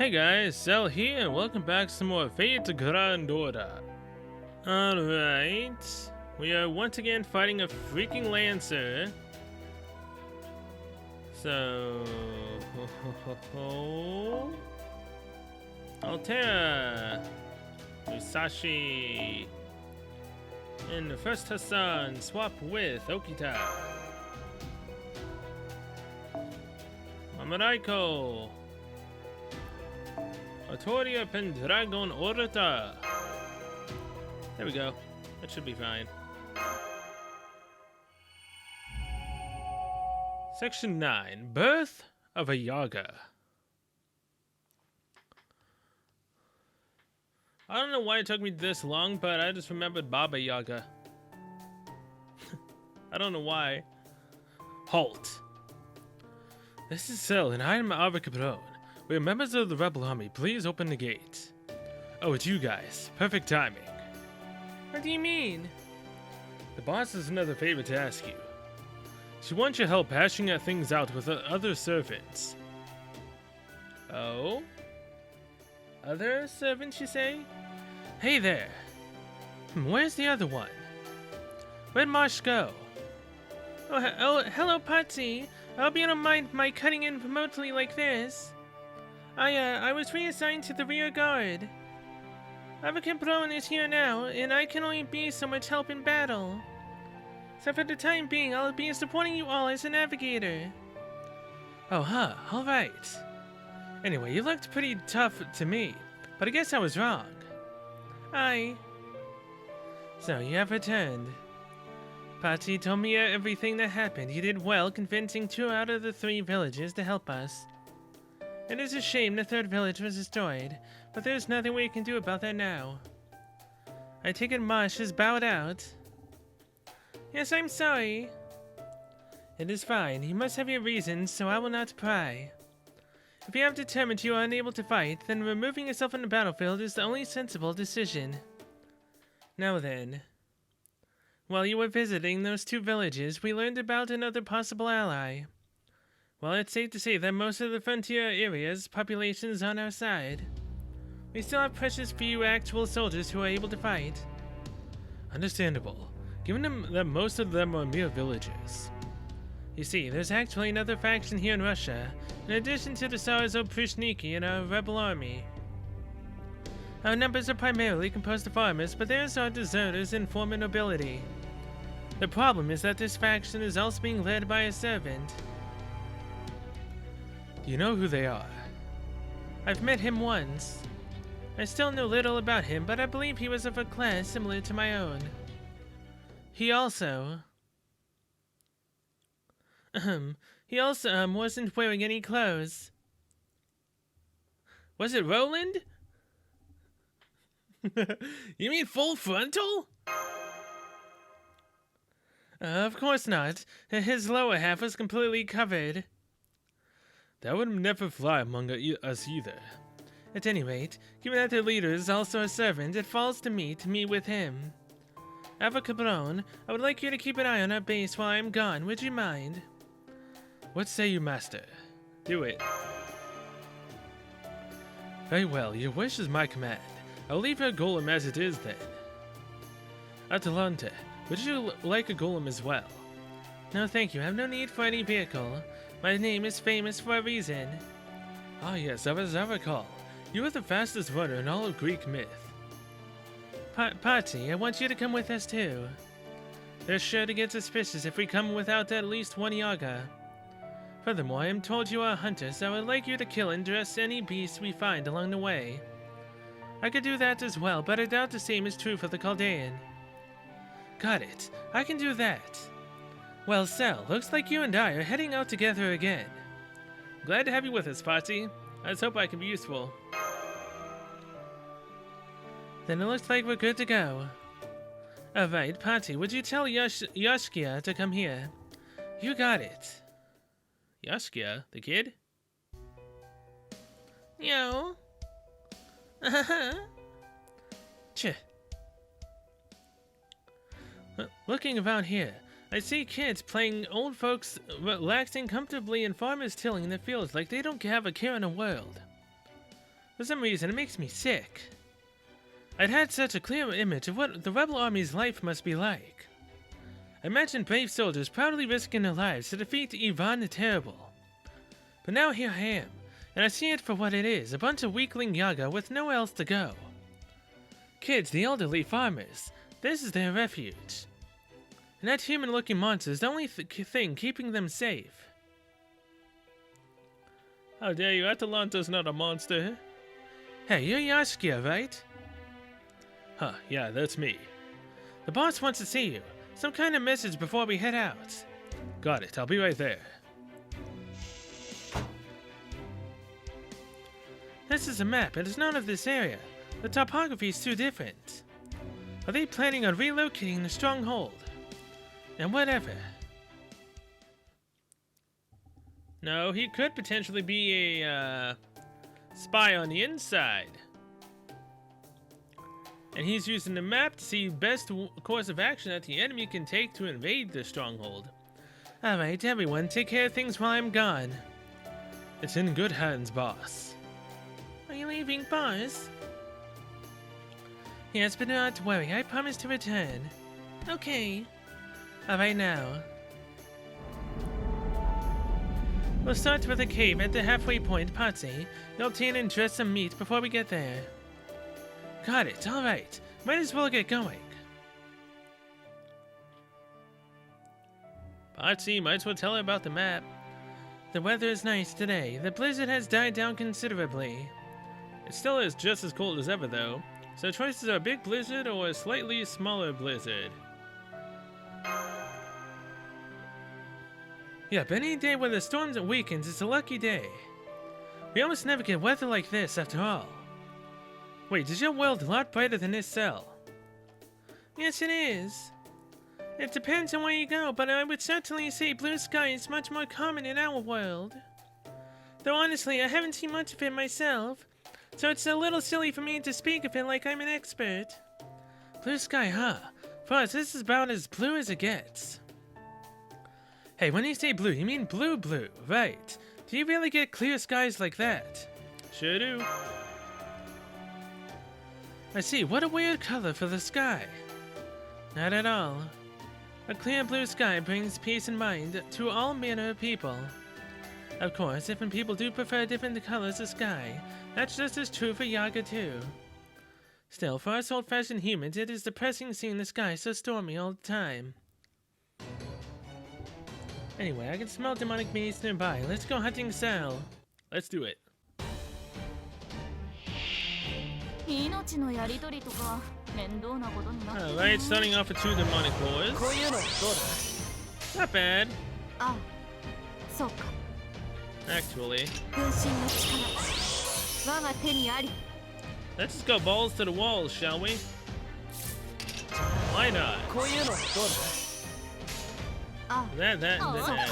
Hey guys, Cell here, and welcome back to some more Fate Grand Order. Alright, we are once again fighting a freaking Lancer. So... Altera! Musashi! And the first Hassan, swap with Okita. Mamaraiko! Autoria Pendragon Orata. There we go. That should be fine. Section 9. Birth of a Yaga. I don't know why it took me this long, but I just remembered Baba Yaga. I don't know why. Halt. This is Cell, and I am Ava Cabron. We are members of the Rebel Army. Please open the gate. Oh, it's you guys. Perfect timing. What do you mean? The boss has another favor to ask you. She wants your help hashing things out with other servants. Oh? Other servants, you say? Hey there. Where's the other one? Where'd Marsh go? Oh, hello, Patsy. I hope you don't mind my cutting in remotely like this. I was reassigned to the rear guard. Avakapron is here now, and I can only be so much help in battle. So for the time being, I'll be supporting you all as a navigator. Oh, huh, alright. Anyway, you looked pretty tough to me, but I guess I was wrong. So you have returned. Patsy told me everything that happened. You did well convincing 2 out of the 3 villages to help us. It is a shame the 3rd village was destroyed, but there's nothing we can do about that now. I take it Marsh has bowed out. Yes, I'm sorry. It is fine. You must have your reasons, so I will not pry. If you have determined you are unable to fight, then removing yourself from the battlefield is the only sensible decision. Now then. While you were visiting those 2 villages, we learned about another possible ally. Well, it's safe to say that most of the frontier areas' population is on our side. We still have precious few actual soldiers who are able to fight. Understandable, given that most of them are mere villagers. You see, there's actually another faction here in Russia, in addition to the Tsars of Prushniki and our rebel army. Our numbers are primarily composed of farmers, but there's our deserters and former nobility. The problem is that this faction is also being led by a servant. Do you know who they are? I've met him once. I still know little about him, but I believe he was of a class similar to my own. He also wasn't wearing any clothes. Was it Roland? You mean full frontal? Of course not. His lower half was completely covered. That would never fly among us either. At any rate, given that their leader is also a servant, it falls to me to meet with him. Ava Cabron, I would like you to keep an eye on our base while I am gone. Would you mind? What say you, master? Do it. Very well, your wish is my command. I'll leave your golem as it is then. Atalanta, would you like a golem as well? No thank you, I have no need for any vehicle. My name is famous for a reason. Ah yes, as I recall. You are the fastest runner in all of Greek myth. Patsy, I want you to come with us too. They're sure to get suspicious if we come without at least 1 Yaga. Furthermore, I am told you are a hunter, so I would like you to kill and dress any beasts we find along the way. I could do that as well, but I doubt the same is true for the Chaldean. Got it. I can do that. Well, Cell, looks like you and I are heading out together again. Glad to have you with us, Patsy. I just hope I can be useful. Then it looks like we're good to go. Alright, Patsy, would you tell Yoshkia to come here? You got it. Yoshkia? The kid? Yo. Tch. Looking around here, I see kids playing, old folks relaxing comfortably, and farmers tilling in the fields like they don't have a care in the world. For some reason, it makes me sick. I'd had such a clear image of what the rebel army's life must be like. I imagined brave soldiers proudly risking their lives to defeat Ivan the Terrible. But now here I am, and I see it for what it is, a bunch of weakling Yaga with nowhere else to go. Kids, the elderly farmers, this is their refuge. And that human-looking monster is the only thing keeping them safe. How dare you? Atalanta's not a monster. Hey, you're Yashkia, right? Huh, yeah, that's me. The boss wants to see you. Some kind of message before we head out. Got it, I'll be right there. This is a map, and it's not of this area. The topography is too different. Are they planning on relocating the stronghold? And whatever. No, he could potentially be a spy on the inside. And he's using the map to see best course of action that the enemy can take to invade the stronghold. Alright, everyone, take care of things while I'm gone. It's in good hands, boss. Are you leaving, boss? Yes, but not to worry, I promise to return. Okay. Alright now. We'll start with a cave at the halfway point, Patsy. You'll obtain and dress some meat before we get there. Got it, alright. Might as well get going. Patsy, might as well tell her about the map. The weather is nice today. The blizzard has died down considerably. It still is just as cold as ever, though. So choices are a big blizzard or a slightly smaller blizzard. Yep, any day where the storms weakens is a lucky day. We almost never get weather like this after all. Wait, is your world a lot brighter than this cell? Yes, it is. It depends on where you go, but I would certainly say blue sky is much more common in our world. Though honestly, I haven't seen much of it myself, so it's a little silly for me to speak of it like I'm an expert. Blue sky, huh? For us, this is about as blue as it gets. Hey, when you say blue, you mean blue, right? Do you really get clear skies like that? Sure do. I see, what a weird color for the sky. Not at all. A clear blue sky brings peace and mind to all manner of people. Of course, different people do prefer different colors of sky. That's just as true for Yaga too. Still, for us old-fashioned humans, it is depressing seeing the sky so stormy all the time. Anyway, I can smell demonic beasts nearby. Let's go hunting Sal. Let's do it. Alright, starting off with 2 demonic boars. Not bad. Actually. Let's just go balls to the walls, shall we? Why not? That, and then that.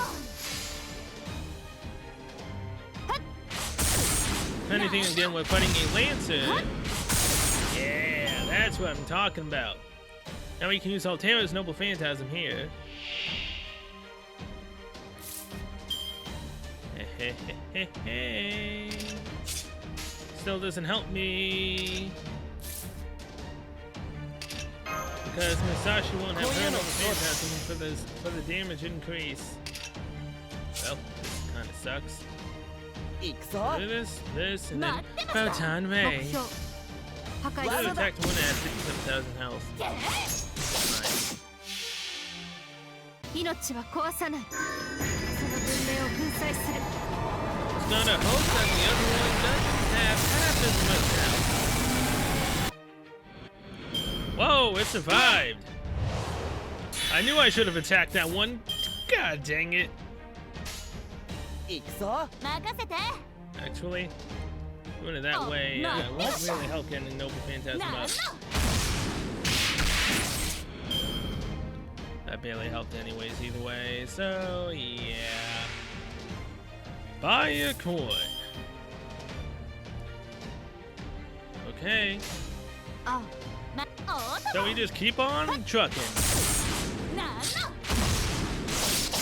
If anything, again, we're fighting a Lancer. Yeah, that's what I'm talking about. Now we can use Altera's Noble Phantasm here. Still doesn't help me. Because Musashi won't have her Noble Phantasm for the damage increase. Well, this kinda sucks. Do this, and then Photon Ray. Blue attack to 1 at 57,000 health. Nice. It's gonna hope that the other one doesn't have half as much health. Whoa, it survived! I knew I should have attacked that one. God dang it. Actually, doing it that way won't really help getting Noble Phantasm up. That barely helped anyways either way, so yeah. Buy a coin. Okay. So we just keep on trucking.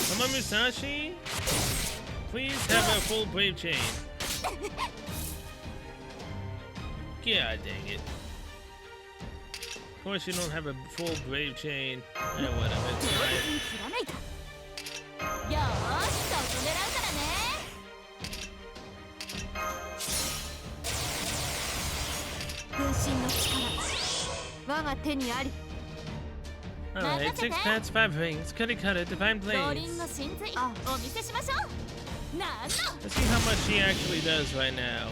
Come on, Musashi. Please have a full brave chain. Yeah, dang it. Of course you don't have a full brave chain. Yeah, whatever, it's fine. よーしそこ狙うからね分身の力我が手にあり Alright, 6 pets, 5 rings, Cuddy Cutter, Divine 五 Blades. 輪の真髄お見せしましょうなんの Let's see how much he actually does right now.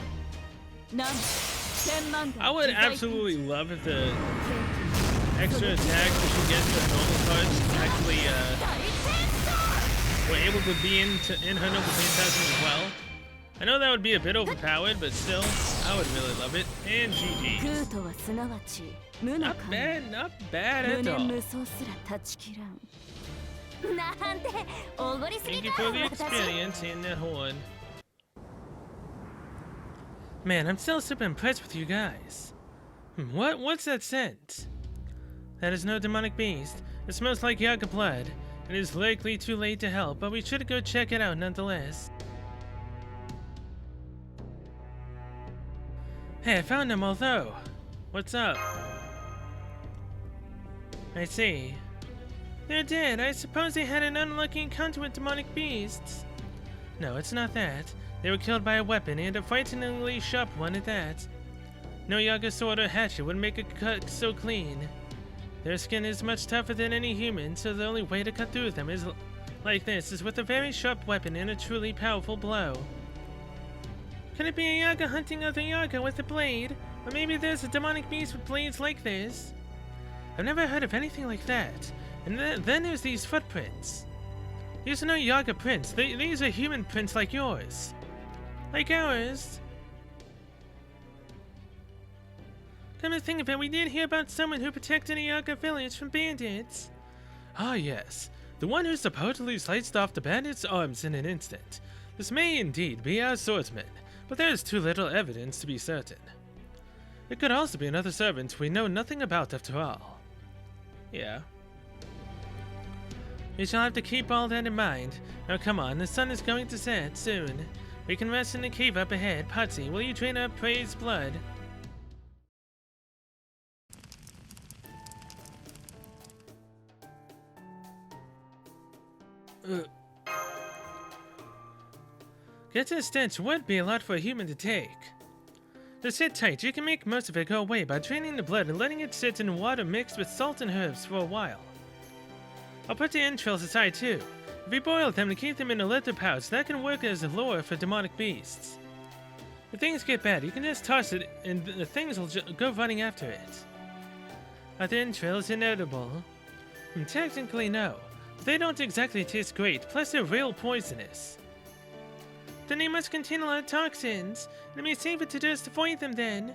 なん千万 I would absolutely love if the extra attacks that she gets with normal cards actually were able to be in her noble phantasm as well. I know that would be a bit overpowered, but still, I would really love it. And グ GG. ーとはすなわち無の Not 神 bad, not bad 無 at 念 all. 無双すら断ち切らんなんておごりす Thank ぎ you か for the 私 experience in the horn. Man, I'm still super impressed with you guys. What's that scent? That is no demonic beast. It smells like Yaga blood. It is likely too late to help, but we should go check it out nonetheless. Hey, I found them although. What's up? I see. They're dead. I suppose they had an unlucky encounter with demonic beasts. No, it's not that. They were killed by a weapon, and a frighteningly sharp one at that. No Yaga sword or hatchet would make a cut so clean. Their skin is much tougher than any human, so the only way to cut through them is like this, is with a very sharp weapon and a truly powerful blow. Could it be a Yaga hunting other Yaga with a blade? Or maybe there's a demonic beast with blades like this? I've never heard of anything like that. And then there's these footprints. These are no Yaga prints. These are human prints like yours. Like ours. Come to think of it, we did hear about someone who protected a Yaga village from bandits. Ah yes, the one who supposedly sliced off the bandits' arms in an instant. This may indeed be our swordsman, but there is too little evidence to be certain. It could also be another servant we know nothing about after all. Yeah. We shall have to keep all that in mind. Now come on, the sun is going to set soon. We can rest in the cave up ahead. Patsy, will you drain up Prey's blood? Get to the stench would be a lot for a human to take. Just sit tight, you can make most of it go away by draining the blood and letting it sit in water mixed with salt and herbs for a while. I'll put the entrails aside too. If we boil them to keep them in a leather pouch, that can work as a lure for demonic beasts. If things get bad, you can just toss it and the things will go running after it. Are the entrails inedible? Technically no, but they don't exactly taste great, plus they're real poisonous. Then they must contain a lot of toxins. Let me save it to just avoid them then.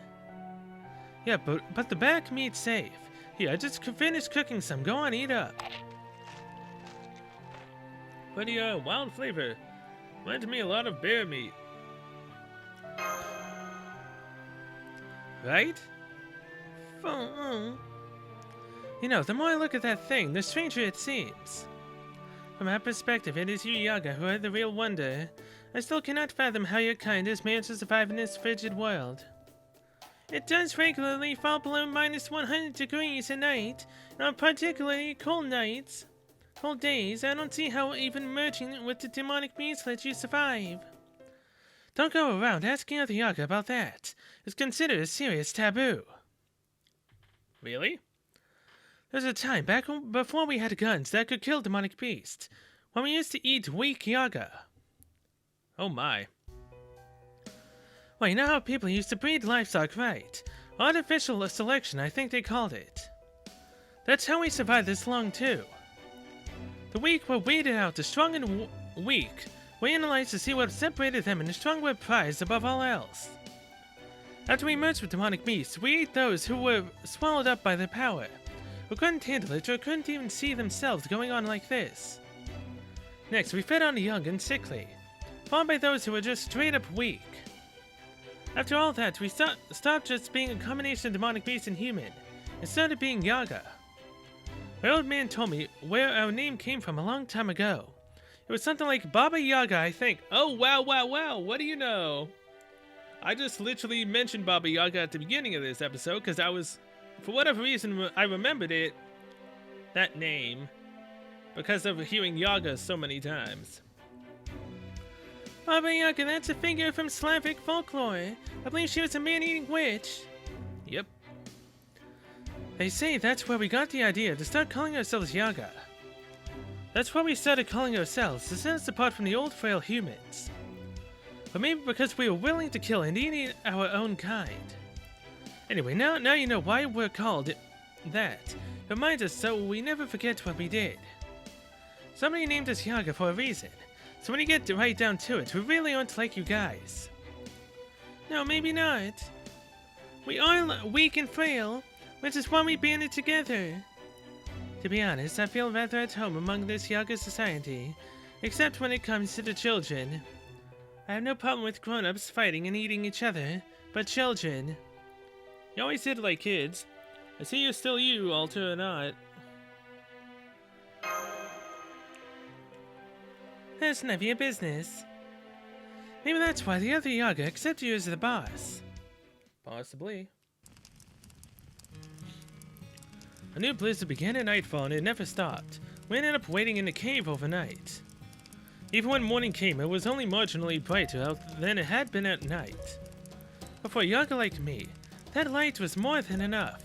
Yeah, but the back meat's safe. Here, I just finished cooking some. Go on, eat up. Pretty wild flavor. Reminds me a lot of bear meat. Right? You know, the more I look at that thing, the stranger it seems. From our perspective, it is you Yaga who are the real wonder. I still cannot fathom how your kind has managed to survive in this frigid world. It does regularly fall below minus 100 degrees at night, and on particularly cold nights. Cold days, I don't see how even merging with the demonic beast lets you survive. Don't go around asking other Yaga about that. It's considered a serious taboo. Really? There's a time back before we had guns that could kill demonic beasts, when we used to eat weak Yaga. Oh my. Well, you know how people used to breed livestock, right? Artificial selection, I think they called it. That's how we survived this long, too. The weak were weeded out, the strong and weak were analyzed to see what separated them, and the strong were prized above all else. After we merged with demonic beasts, we ate those who were swallowed up by their power, who couldn't handle it or couldn't even see themselves going on like this. Next, we fed on the young and sickly, followed by those who were just straight up weak. After all that, we stopped just being a combination of demonic beast and human, and started being Yaga. My old man told me where our name came from a long time ago. It was something like Baba Yaga, I think. Oh, wow, wow, wow, what do you know? I just literally mentioned Baba Yaga at the beginning of this episode because for whatever reason, I remembered that name, because of hearing Yaga so many times. Baba Yaga, that's a figure from Slavic folklore. I believe she was a man-eating witch. Yep. They say that's where we got the idea to start calling ourselves Yaga. That's why we started calling ourselves, to set us apart from the old frail humans. But maybe because we were willing to kill and eat our own kind. Anyway, now you know why we're called that. It reminds us so we never forget what we did. Somebody named us Yaga for a reason. So when you get right down to it, we really aren't like you guys. No, maybe not. We are weak and frail, which is why we banded together. To be honest, I feel rather at home among this Yaga society, except when it comes to the children. I have no problem with grown-ups fighting and eating each other, but children... You always did like kids. I see you're still you, Alter or not. That's none of your business. Maybe that's why the other Yaga accepted you as the boss. Possibly. A new blizzard began at nightfall and it never stopped. We ended up waiting in the cave overnight. Even when morning came, it was only marginally brighter out than it had been at night. But for a Yaga like me, that light was more than enough.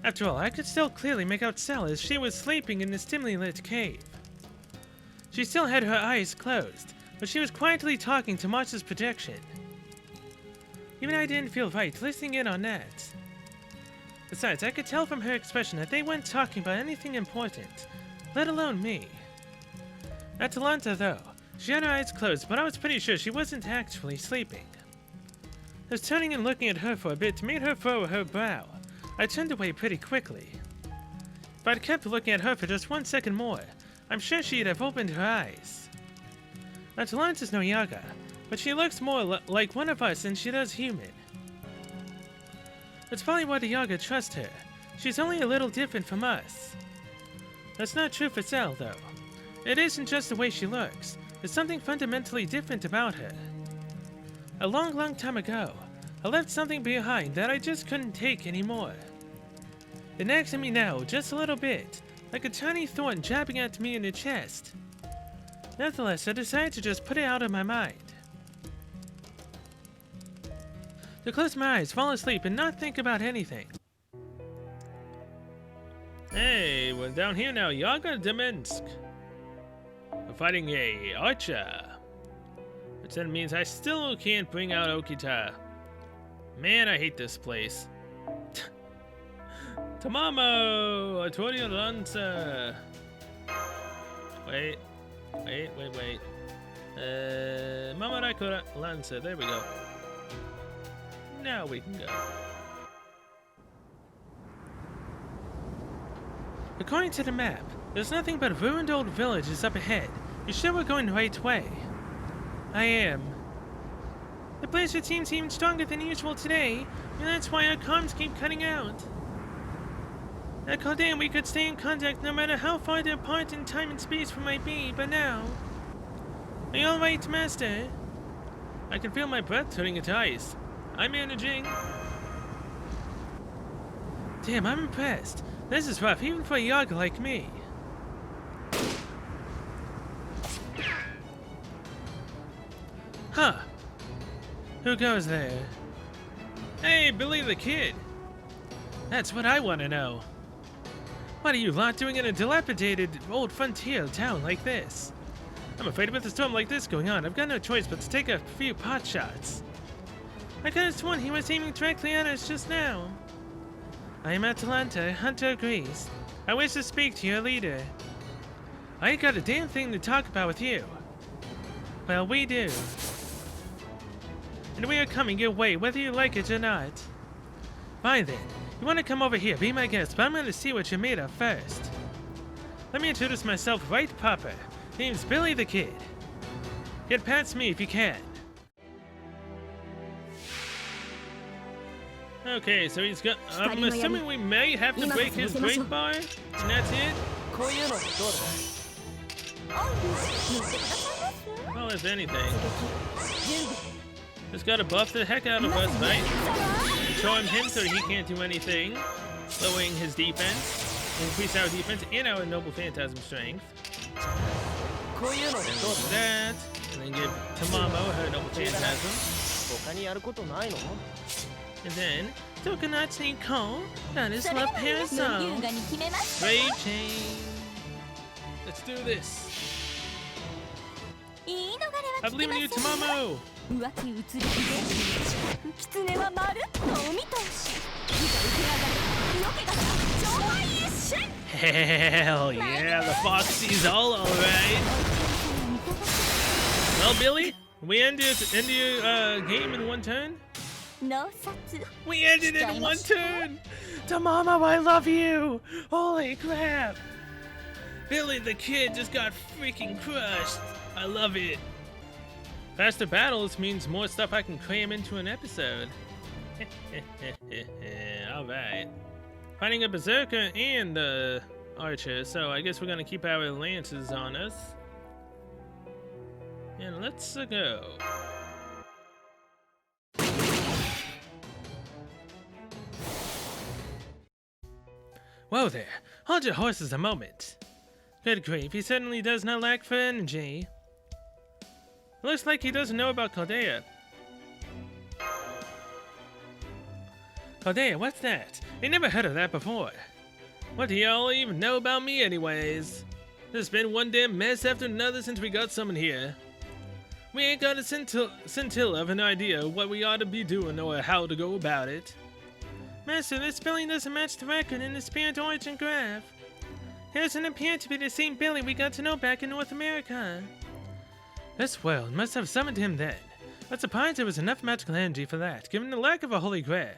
After all, I could still clearly make out Cell as she was sleeping in this dimly lit cave. She still had her eyes closed, but she was quietly talking to Marsh's projection. Even I didn't feel right listening in on that. Besides, I could tell from her expression that they weren't talking about anything important, let alone me. Atalanta, though, she had her eyes closed, but I was pretty sure she wasn't actually sleeping. Just turning and looking at her for a bit made her furrow her brow. I turned away pretty quickly. If I'd kept looking at her for just 1 second more, I'm sure she'd have opened her eyes. Atalanta's no Yaga, but she looks more like one of us than she does human. That's probably why the Yaga trust her. She's only a little different from us. That's not true for Cell, though. It isn't just the way she looks. There's something fundamentally different about her. A long time ago, I left something behind that I just couldn't take anymore. It nags at me now, just a little bit, like a tiny thorn jabbing at me in the chest. Nevertheless, I decided to just put it out of my mind. To close my eyes, fall asleep, and not think about anything. Hey, we're down here now, Yaga Deminsk. We're fighting a archer. Which then means I still can't bring out Okita. Man, I hate this place. Tamamo! Artorio Lanza! Wait. Mamarakura Lanza, there we go. Now we can go. According to the map, there's nothing but ruined old villages up ahead. You sure we're going the right way? I am. The blizzard seems even stronger than usual today, and that's why our comms keep cutting out. At Caldean, we could stay in contact no matter how far apart in time and space we might be, but now... Are you alright, Master? I can feel my breath turning into ice. I'm managing. Damn, I'm impressed. This is rough, even for a Yaga like me. Huh. Who goes there? Hey, Billy the Kid. That's what I want to know. What are you lot doing in a dilapidated old frontier town like this? I'm afraid with a storm like this going on, I've got no choice but to take a few pot shots. I could have sworn he was aiming directly at us just now. I am Atalanta, Hunter agrees. I wish to speak to your leader. I ain't got a damn thing to talk about with you. Well, we do. And we are coming your way, whether you like it or not. Fine then. You want to come over here, be my guest, but I'm going to see what you're made of first. Let me introduce myself right proper. Name's Billy the Kid. Get past me if you can. Okay, so he's got. I'm assuming we may have to break his break bar, and that's it. Oh, Well, if anything. Just gotta buff the heck out of us, right? Show him so he can't do anything. Lowering his defense. Increase our defense and our noble phantasm strength. And that. And then give Tamamo her noble phantasm. And then, Tokunachi Ko, that is love parasol. Brave chain. Let's do this. I believe in you, Tamamo. Hell yeah, the Foxy's all alright. Well, Billy, we end your game in one turn? We ended it in one turn! Tamamo, I love you! Holy crap! Billy the Kid just got freaking crushed. I love it. Faster battles means more stuff I can cram into an episode. Alright. Fighting a berserker and the archer, so I guess we're gonna keep our lances on us. And let's go. Whoa there, hold your horses a moment. Good grief, he certainly does not lack for energy. It looks like he doesn't know about Caldea. Caldea, what's that? I never heard of that before. What do y'all even know about me anyways? There's been one damn mess after another since we got summoned here. We ain't got a scintilla of an idea what we ought to be doing or how to go about it. Master, this spelling doesn't match the record in the Spirit Origin graph. It doesn't appear to be the same Billy we got to know back in North America. This world must have summoned him then. I'm surprised there was enough magical energy for that, given the lack of a holy grail.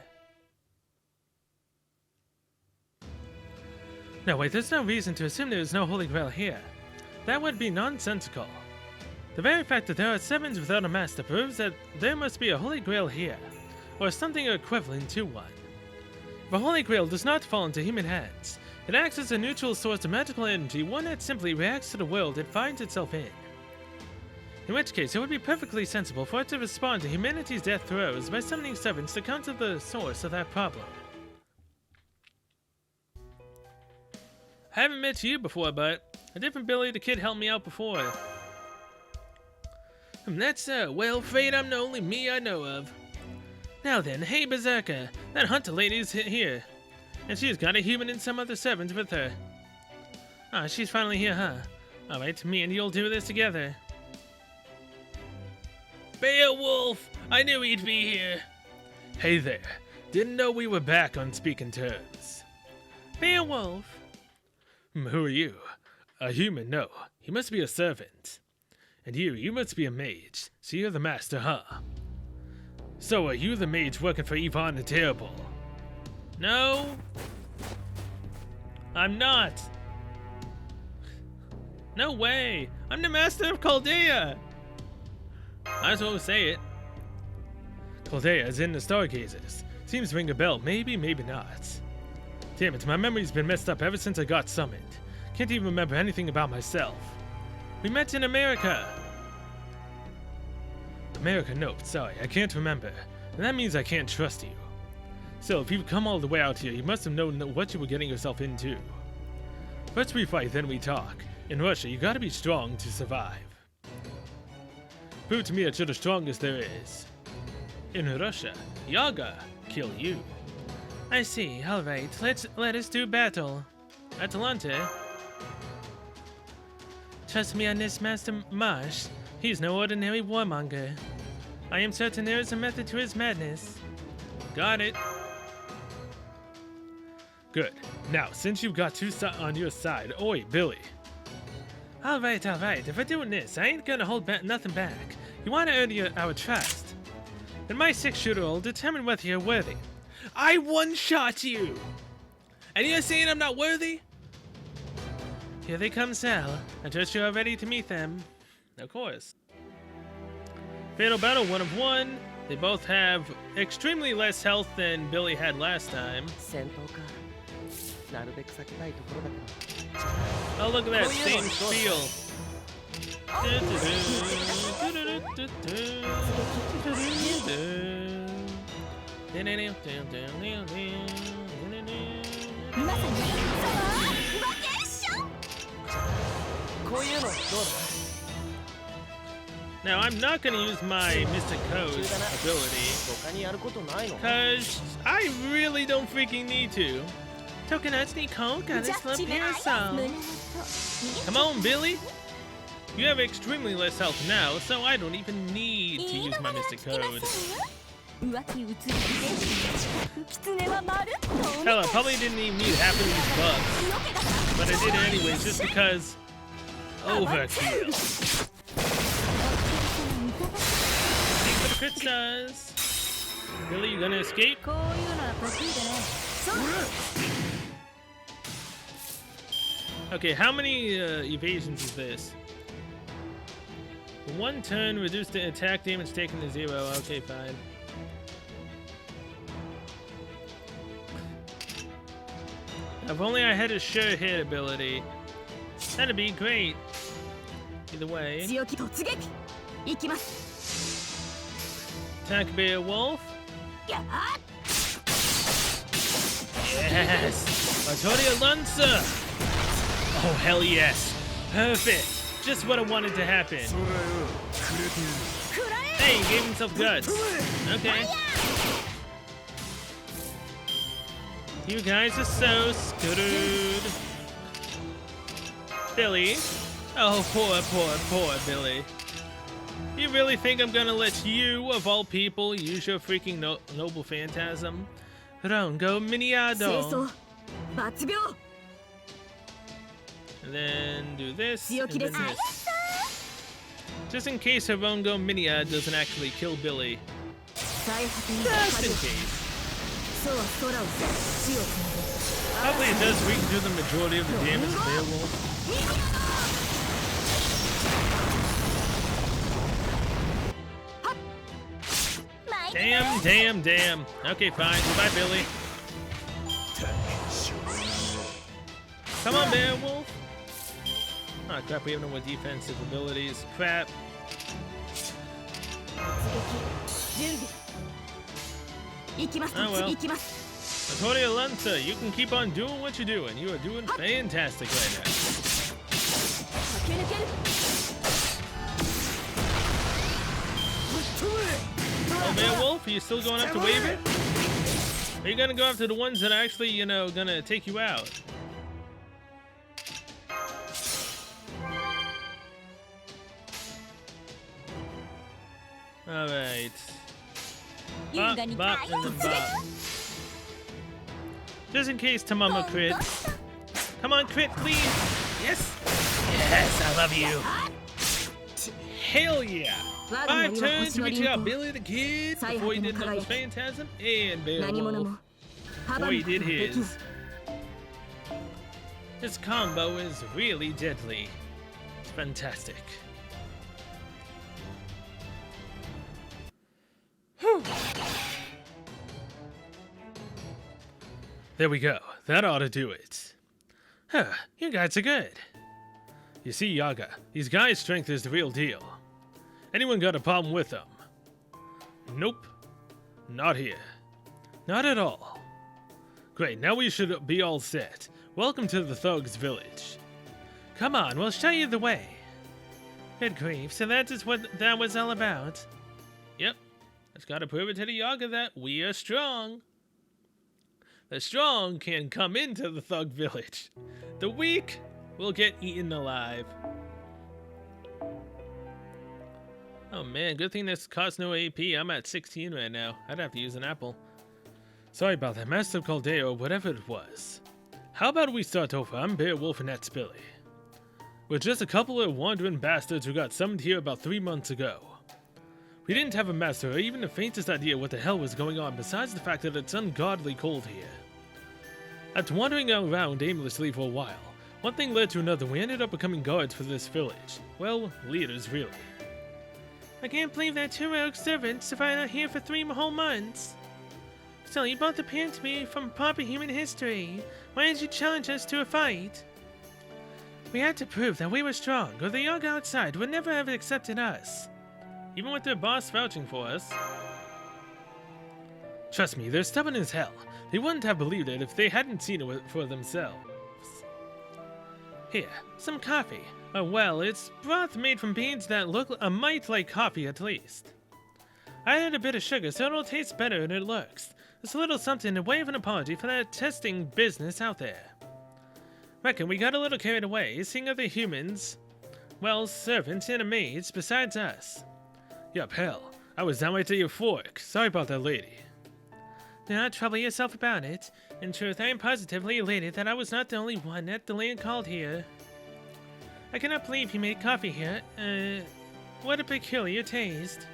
No, wait, there's no reason to assume there is no holy grail here. That would be nonsensical. The very fact that there are sevens without a master proves that there must be a holy grail here, or something equivalent to one. If a holy grail does not fall into human hands, it acts as a neutral source of magical energy, one that simply reacts to the world it finds itself in. In which case, it would be perfectly sensible for it to respond to humanity's death throes by summoning servants to counter the source of that problem. I haven't met you before, but a different Billy the Kid helped me out before. That's so. Well, afraid I'm the only me I know of. Now then, hey Berserker, that hunter lady's here. And she's got a human and some other servants with her. Ah, she's finally here, huh? Alright, me and you'll do this together. Beowulf! I knew he'd be here! Hey there. Didn't know we were back on speaking terms. Beowulf! Who are you? A human, no. You must be a servant. And you must be a mage. So you're the master, huh? So are you the mage working for Ivan the Terrible? No. I'm not. No way. I'm the master of Caldea. Might as well say it. Caldea is in the Stargazers. Seems to ring a bell. Maybe, maybe not. Damn it, my memory's been messed up ever since I got summoned. Can't even remember anything about myself. We met in America. America, no, sorry, I can't remember. And that means I can't trust you. So, if you've come all the way out here, you must have known what you were getting yourself into. First we fight, then we talk. In Russia, you gotta be strong to survive. Prove to me that you're the strongest there is. In Russia, Yaga kill you. I see, alright, let us do battle. Atalante. Trust me on this, Master Marsh. He's no ordinary warmonger. I am certain there is a method to his madness. Got it. Good. Now, since you've got two on your side, oi, Billy. Alright, if we're doing this, I ain't gonna hold nothing back. You wanna earn our trust. And my 6-shooter will determine whether you're worthy. I one-shot you! And you're saying I'm not worthy? Here they come, Sal. I trust you are ready to meet them. Of course. Fatal battle 1 of 1. They both have extremely less health than Billy had last time. Oh, look at that, same spiel. Now, I'm not going to use my Mystic Code's ability, because I really don't freaking need to. Tokonatsu Nicole got his little parasol. Come on, Billy! You have extremely less health now, so I don't even need to use my Mystic Code. Hell, I probably didn't even need half of these buffs, but I did it anyways, just because overkill. Thanks for the crit stars. Billy, you gonna escape? Okay, how many evasions is this? One turn, reduce the attack damage taken to 0. Okay, fine. If only I had a sure hit ability. That'd be great. Either way. Attack Beowulf. Yes! Artoria Lancer! Oh, hell yes. Perfect. Just what I wanted to happen. Hey, he gave himself guts. Okay. You guys are so screwed. Billy. Oh, poor Billy. You really think I'm gonna let you, of all people, use your freaking noble phantasm? Rongo Miniado. And then do this, and then this. Just in case her Rongo Miniad doesn't actually kill Billy. Just in case. Probably it does do the majority of the damage of Beowulf. Damn. Okay, fine. Goodbye, Billy. Come on, Beowulf. Oh, crap. We have no more defensive abilities. Crap. Oh, well. Artoria Lancer, you can keep on doing what you're doing. You are doing fantastic right now. Oh, Beowulf, are you still going after Wave It? Are you gonna go after the ones that are actually, you know, gonna take you out? Alright. Bop, bop, and then bop. Just in case Tamama crits. Come on, crit, please! Yes! Yes, I love you! Hell yeah! 5 turns to reach out Billy the Kid before he did Noble Phantasm and Beowulf before he did his. This combo is really deadly. It's fantastic. Whew. There we go. That ought to do it. Huh, you guys are good. You see, Yaga, these guys' strength is the real deal. Anyone got a problem with them? Nope. Not here. Not at all. Great, now we should be all set. Welcome to the Thugs Village. Come on, we'll show you the way. Good grief, so that is what that was all about. Yep. Just gotta prove it to the Yaga that we are strong. The strong can come into the Thug Village. The weak will get eaten alive. Oh man, good thing this costs no AP. I'm at 16 right now. I'd have to use an apple. Sorry about that, Master Caldeo, whatever it was. How about we start over? I'm Beowulf and that's Billy. We're just a couple of wandering bastards who got summoned here about 3 months ago. We didn't have a master or even the faintest idea what the hell was going on besides the fact that it's ungodly cold here. After wandering around aimlessly for a while, one thing led to another. We ended up becoming guards for this village. Well, leaders really. I can't believe that 2 rogue servants survived out here for 3 whole months. Still, you both appear to be from proper human history. Why did you challenge us to a fight? We had to prove that we were strong, or the Yaga outside would never have accepted us. even with their boss vouching for us. Trust me, they're stubborn as hell. They wouldn't have believed it if they hadn't seen it for themselves. Here, some coffee. Oh well, it's broth made from beans that look a mite like coffee at least. I added a bit of sugar so it'll taste better than it looks. It's a little something to wave an apology for that testing business out there. Reckon we got a little carried away, seeing other humans, well, servants and maids besides us. Yup, hell, I was downright at your fork. Sorry about that lady. Do not trouble yourself about it. In truth, I am positively elated that I was not the only one at the land called here. I cannot believe you made coffee here. What a peculiar taste.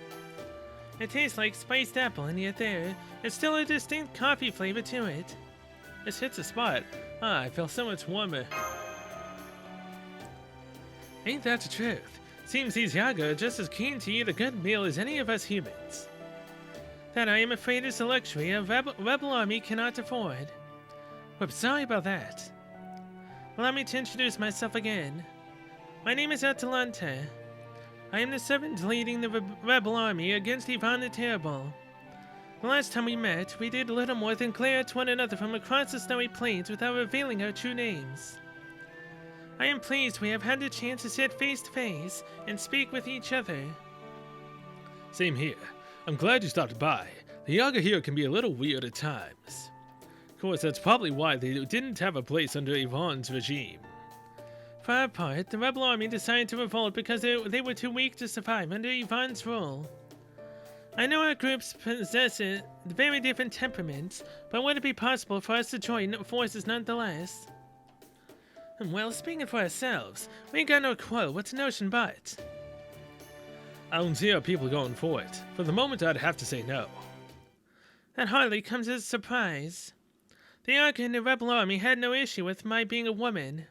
It tastes like spiced apple, and yet there's still a distinct coffee flavor to it. This hits a spot. Ah, I feel so much warmer. Ain't that the truth? Seems these Yaga are just as keen to eat a good meal as any of us humans. That I am afraid is a luxury a rebel army cannot afford. Whoops, sorry about that. Allow me to introduce myself again. My name is Atalanta. I am the servant leading the rebel army against Ivan the Terrible. The last time we met, we did little more than glare at one another from across the snowy plains without revealing our true names. I am pleased we have had the chance to sit face to face and speak with each other. Same here. I'm glad you stopped by. The Yaga here can be a little weird at times. Of course, that's probably why they didn't have a place under Ivan's regime. For our part, the rebel army decided to revolt because they were too weak to survive under Ivan's rule. I know our groups possess very different temperaments, but would it be possible for us to join forces nonetheless? Well, speaking for ourselves, we ain't got no quarrel. What's the notion but? I don't see how people are going for it. For the moment, I'd have to say no. That hardly comes as a surprise. The Yaga and the rebel army had no issue with my being a woman.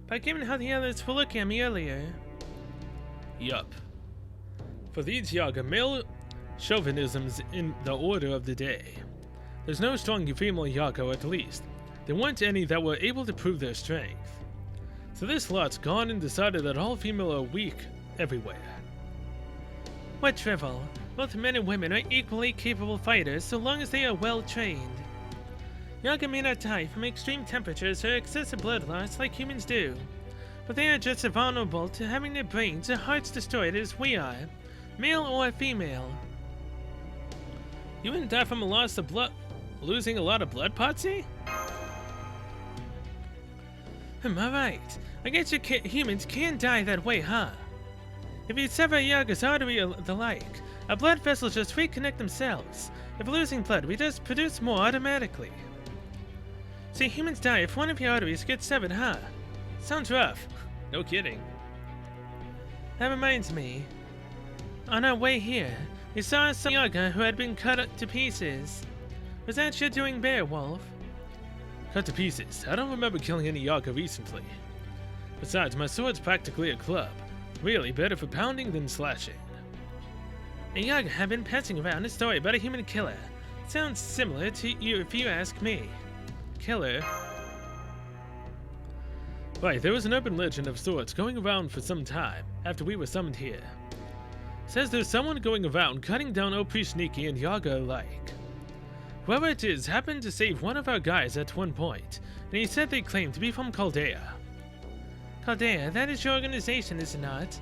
But given how the others were looking at me earlier... Yup. For these Yaga, male chauvinism's in the order of the day. There's no strong female Yaga, at least. There weren't any that were able to prove their strength. So this lot's gone and decided that all female are weak everywhere. What drivel? Both men and women are equally capable fighters so long as they are well trained. Yaga may not die from extreme temperatures or excessive blood loss like humans do, but they are just as vulnerable to having their brains or hearts destroyed as we are, male or female. You wouldn't die from a loss of blood, losing a lot of blood, Potsy? Alright. I guess humans can die that way, huh? If you sever a Yaga's artery or the like, our blood vessels just reconnect themselves. If losing blood, we just produce more automatically. See, humans die if one of your arteries gets severed, huh? Sounds rough. No kidding. That reminds me. On our way here, we saw some Yaga who had been cut to pieces. Was that your doing, Beowulf? Cut to pieces. I don't remember killing any Yaga recently. Besides, my sword's practically a club. Really better for pounding than slashing. A Yaga had been passing around a story about a human killer. Sounds similar to you if you ask me. Killer? Right, there was an urban legend of sorts going around for some time after we were summoned here. Says there's someone going around cutting down Oprishniki and Yaga alike. Whoever it is happened to save one of our guys at one point, and he said they claimed to be from Chaldea. Chaldea, that is your organization, is it not?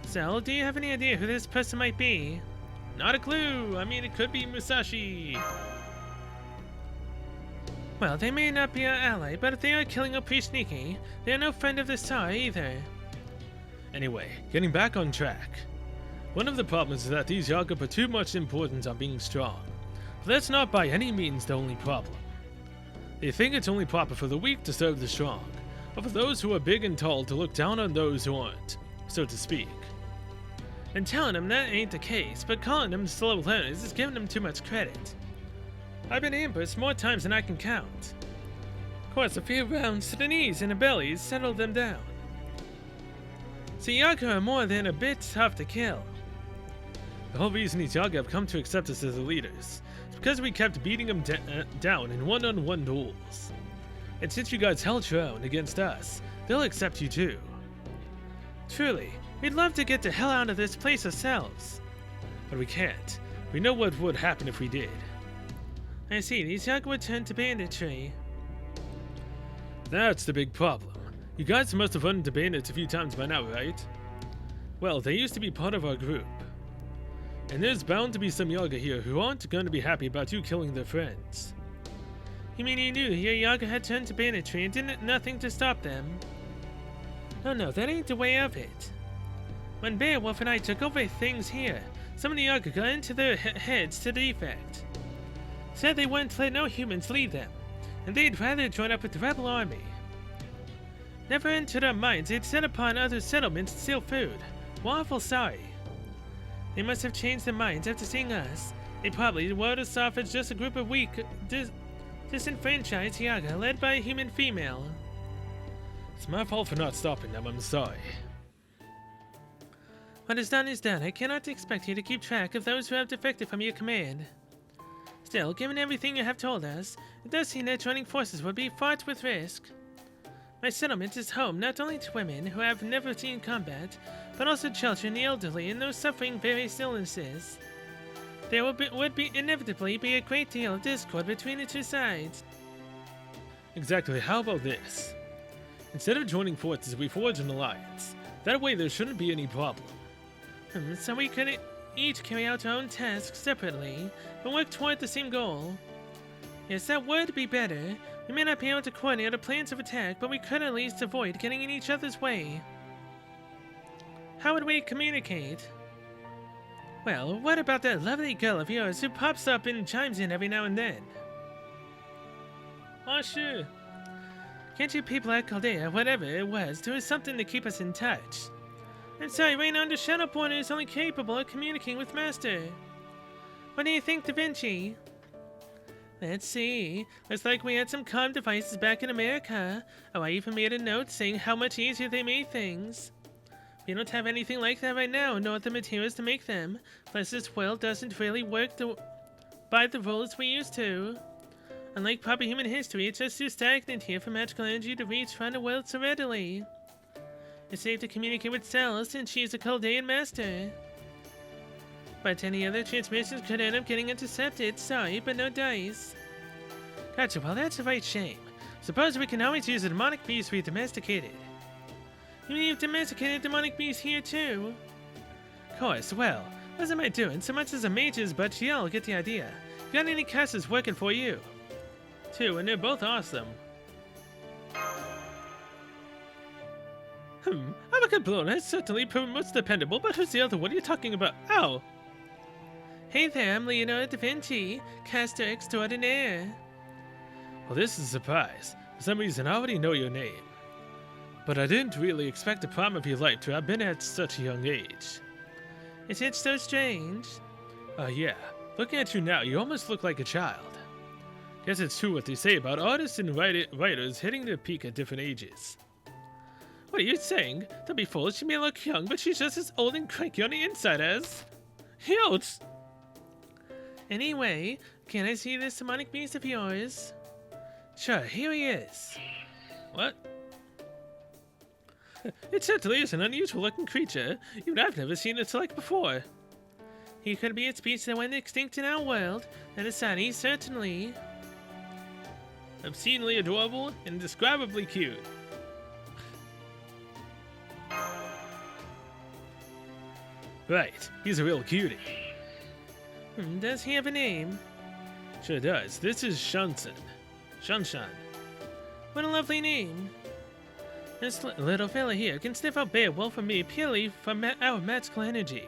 Cell, do you have any idea who this person might be? Not a clue. I mean, it could be Musashi. Well, they may not be our ally, but if they are killing Oprishniki, they are no friend of the Tsar either. Anyway, getting back on track. One of the problems is that these Yaga put too much importance on being strong. But that's not by any means the only problem. They think it's only proper for the weak to serve the strong, or for those who are big and tall to look down on those who aren't, so to speak. And telling them that ain't the case, but calling them slow learners is giving them too much credit. I've been ambushed more times than I can count. Of course, a few rounds to the knees and the bellies settled them down. See, Yaga are more than a bit tough to kill. The whole reason these Yaga have come to accept us as the leaders is because we kept beating them down in one-on-one duels. And since you guys held your own against us, they'll accept you too. Truly, We'd love to get the hell out of this place ourselves. But we can't. We know what would happen if we did. I see, these Yaga would turn to banditry. That's the big problem. You guys must have run into bandits a few times by now, right? Well, they used to be part of our group. And there's bound to be some Yaga here who aren't going to be happy about you killing their friends. You mean you knew your Yaga had turned to banditry and did nothing to stop them? No, that ain't the way of it. When Beowulf and I took over things here, some of the Yaga got into their heads to the effect. Said they wouldn't let no humans lead them, and they'd rather join up with the rebel army. Never entered our minds they'd set upon other settlements to steal food. We're awful sorry. They must have changed their minds after seeing us. They probably wrote us off as just a group of weak, disenfranchised Yaga led by a human female. It's my fault for not stopping them, I'm sorry. What is done is done. I cannot expect you to keep track of those who have defected from your command. Still, given everything you have told us, it does seem that joining forces would be fraught with risk. My settlement is home not only to women who have never seen combat, but also children, the elderly, and those suffering various illnesses. There would inevitably be a great deal of discord between the two sides. Exactly, how about this? Instead of joining forces, we forge an alliance. That way there shouldn't be any problem. So we could each carry out our own tasks separately, but work toward the same goal. Yes, that would be better. We may not be able to coordinate our plans of attack, but we could at least avoid getting in each other's way. How would we communicate? Well, what about that lovely girl of yours who pops up and chimes in every now and then? Oh, sure. Can't you people at Chaldea, whatever it was, do something to keep us in touch? I'm sorry, Reign under Shadowborn is only capable of communicating with Master. What do you think, Da Vinci? Let's see. Looks like we had some comm devices back in America. Oh, I even made a note saying how much easier they made things. We don't have anything like that right now, nor the materials to make them. Plus, this world doesn't really work by the rules we used to. Unlike proper human history, it's just too stagnant here for magical energy to reach around the world so readily. It's safe to communicate with Cell since she is a Chaldean master. But any other transmissions could end up getting intercepted. Sorry, but no dice. Gotcha, well that's a right shame. Suppose we can always use a demonic beast we domesticated. You mean you've domesticated demonic beasts here too? Of course, well, what am I doing so much as a mage's, but you'll get the idea. Got any casters working for you? 2, and they're both awesome. Avocadblona is certainly most dependable, but who's the other? What are you talking about? Ow! Hey there, I'm Leonardo da Vinci, caster extraordinaire. Well, this is a surprise. For some reason, I already know your name. But I didn't really expect the prime of your life to have been at such a young age. Is it so strange? Yeah. Looking at you now, you almost look like a child. Guess it's true what they say about artists and writers hitting their peak at different ages. What are you saying? Don't be foolish, she may look young, but she's just as old and cranky on the inside as... Huge! Anyway, can I see this demonic beast of yours? Sure, here he is. What? It certainly is an unusual looking creature. Even I've never seen it like before. He could be a species that went extinct in our world. That aside, he's certainly... obscenely adorable and indescribably cute. Right, he's a real cutie. Does he have a name? Sure does. This is Shunshan. Shunshan. What a lovely name. This little fella here can sniff out Beowulf for me purely from our magical energy.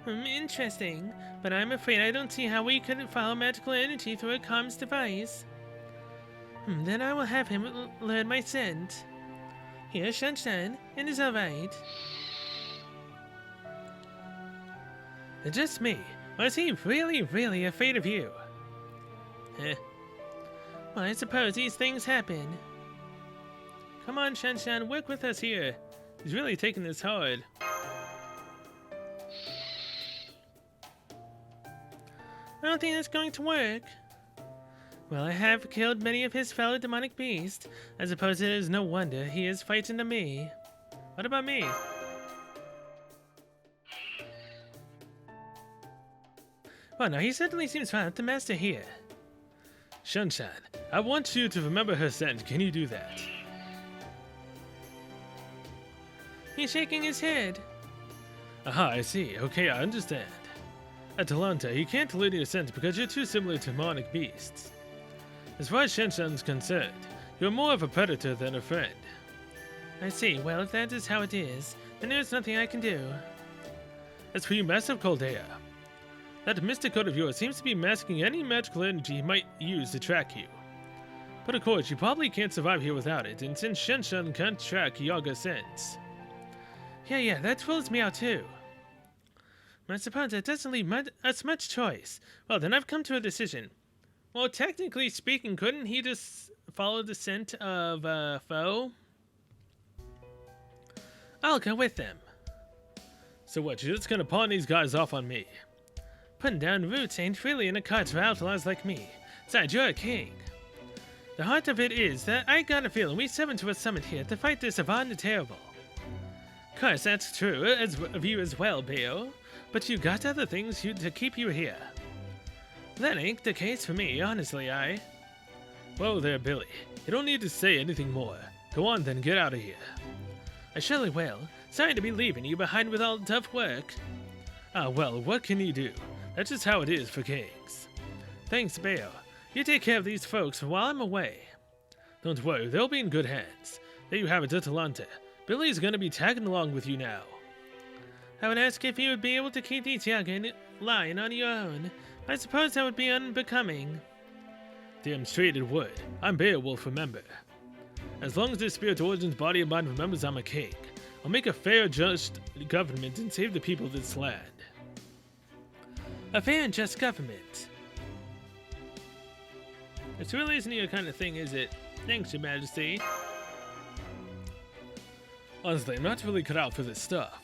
Interesting, but I'm afraid I don't see how we could follow magical energy through a comms device. Then I will have him learn my scent. Here, Shunshan, it is alright. Just me. Was he really afraid of you? Well, I suppose these things happen. Come on, Shunshan, work with us here. He's really taking this hard. I don't think that's going to work. Well, I have killed many of his fellow demonic beasts. I suppose it is no wonder he is frightened of me. What about me? Well, no, he certainly seems fine with the master here. Shunshan, I want you to remember her scent. Can you do that? He's shaking his head. Aha, I see. Okay, I understand. Atalanta, you can't learn your scent because you're too similar to demonic beasts. As far as Shenshan's concerned, you're more of a predator than a friend. I see. Well, if that is how it is, then there's nothing I can do. As for you, Master of Coldea, that mystic code of yours seems to be masking any magical energy he might use to track you. But of course, you probably can't survive here without it, and since Shenshan can't track Yaga's scents. Yeah, that rules me out too. I suppose that doesn't leave us much choice. Well, then I've come to a decision. Well, technically speaking, couldn't he just follow the scent of a foe? I'll go with them. So what, you're just gonna pawn these guys off on me? Putting down roots ain't really in the cards for outlaws like me. Besides, you're a king. The heart of it is that I got a feeling we summoned to a summit here to fight this Yvonne the Terrible. Of course, that's true of you as well, Beo. But you got other things to keep you here. That ain't the case for me, honestly, Whoa there, Billy. You don't need to say anything more. Go on then, get out of here. I surely will. Sorry to be leaving you behind with all the tough work. Ah, well, what can you do? That's just how it is for kings. Thanks, Beo. You take care of these folks while I'm away. Don't worry, they'll be in good hands. There you have it, Atalanta. Billy's gonna be tagging along with you now. I would ask if you would be able to keep these young and lying on your own. I suppose that would be unbecoming. Damn straight it would. I'm Beowulf, remember. As long as this spirit origins body of mine remembers I'm a king, I'll make a fair, just government and save the people of this land. A fair and just government. It really isn't your kind of thing, is it? Thanks, Your Majesty. Honestly, I'm not really cut out for this stuff.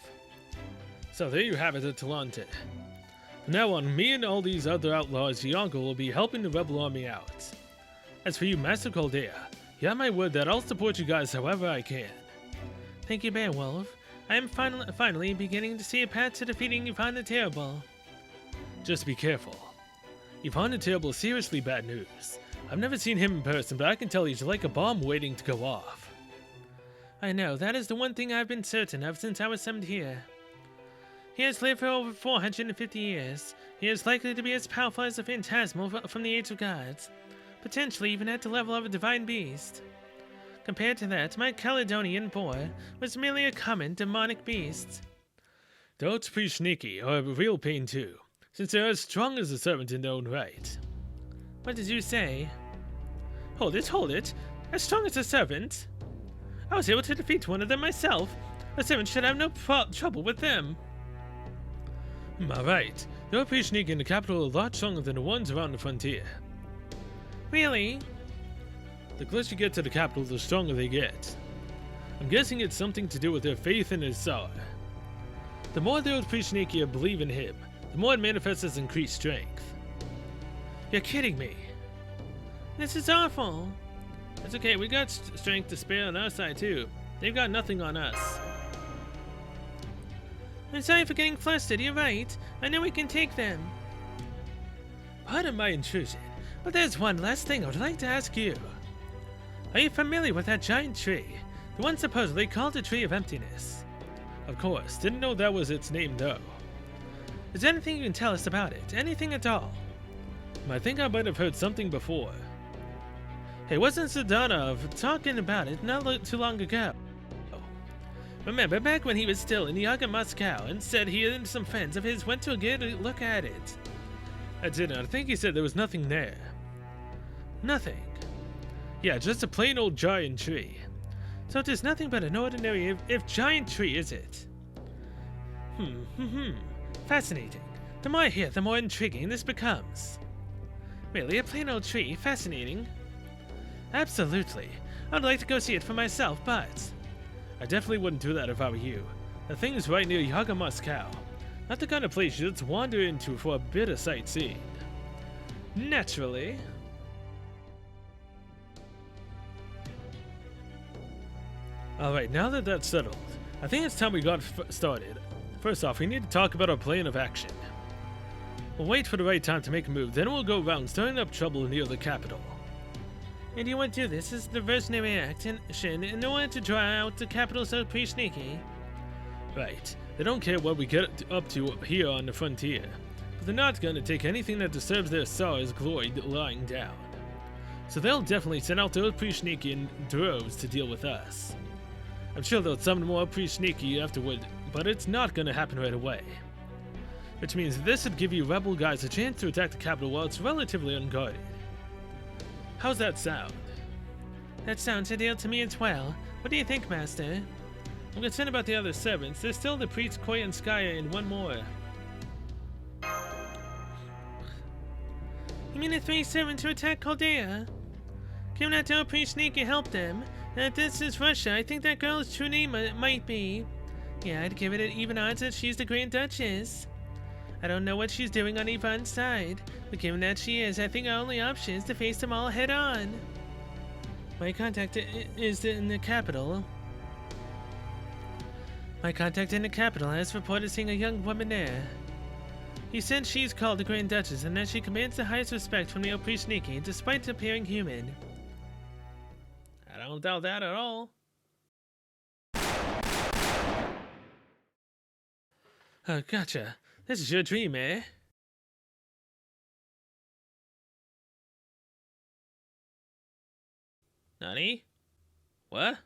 So there you have it, Atalanta. From now on, me and all these other outlaws, Yonko, will be helping the rebel army out. As for you, Master Coldea, you have my word that I'll support you guys however I can. Thank you, Beowulf. I am finally beginning to see a path to defeating Yvonne the Terrible. Just be careful. Yvonne the Terrible is seriously bad news. I've never seen him in person, but I can tell he's like a bomb waiting to go off. I know, that is the one thing I've been certain of since I was summoned here. He has lived for over 450 years. He is likely to be as powerful as a phantasmal from the Age of Gods, potentially even at the level of a divine beast. Compared to that, my Caledonian boy was merely a common demonic beast. The oats pretty sneaky, are a real pain too, since they're as strong as a servant in their own right. What did you say? Hold it. As strong as a servant? I was able to defeat one of them myself. A servant should have no trouble with them. Alright, they're pretty sneaky in the capital a lot stronger than the ones around the frontier. Really? The closer you get to the capital, the stronger they get. I'm guessing it's something to do with their faith in his Tsar. The more the old priest sneaky believe in him, the more it manifests as increased strength. You're kidding me. This is awful. It's okay, we got strength to spare on our side too. They've got nothing on us. I'm sorry for getting flustered, you're right. I know we can take them. Pardon my intrusion, but there's one last thing I would like to ask you. Are you familiar with that giant tree? The one supposedly called the Tree of Emptiness. Of course, didn't know that was its name though. Is there anything you can tell us about it? Anything at all? I think I might have heard something before. Hey, wasn't Zadanov talking about it not too long ago? Remember back when he was still in Yaga Moscow and said he and some friends of his went to get a look at it? I didn't. I think he said there was nothing there. Nothing? Yeah, just a plain old giant tree. So it is nothing but an ordinary if giant tree, is it? Fascinating. The more I hear, the more intriguing this becomes. Really, a plain old tree? Fascinating. Absolutely. I'd like to go see it for myself, but I definitely wouldn't do that if I were you. The thing is right near Yaga Moscow. Not the kind of place you just wander into for a bit of sightseeing. Naturally. Alright, now that that's settled, I think it's time we got started. First off, we need to talk about our plan of action. We'll wait for the right time to make a move, then we'll go around stirring up trouble near the capital. And you want to do this as a diversionary action in order to draw out the capital so pretty sneaky? Right. They don't care what we get up to here on the frontier, but they're not going to take anything that disturbs their Tsar's glory lying down. So they'll definitely send out those Prishniki in droves to deal with us. I'm sure they'll summon more Prishniki afterward, but it's not going to happen right away. Which means this would give you rebel guys a chance to attack the capital while it's relatively unguarded. How's that sound? That sounds ideal to me as well. What do you think, Master? I'm concerned about the other servants. There's still the priests Koi and Skya and one more. You mean the 3 servants who attacked Chaldea? Given that our pretty sneaky helped them, and if this is Russia, I think that girl's true name might be... Yeah, I'd give it an even odds that she's the Grand Duchess. I don't know what she's doing on Yvonne's side, but given that she is, I think our only option is to face them all head on. My contact is in the capital. My contact in the capital has reported seeing a young woman there. He said she's called the Grand Duchess and that she commands the highest respect from the Oprishniki despite appearing human. I don't doubt that at all. Oh, gotcha. This is your dream, eh? Nani? What?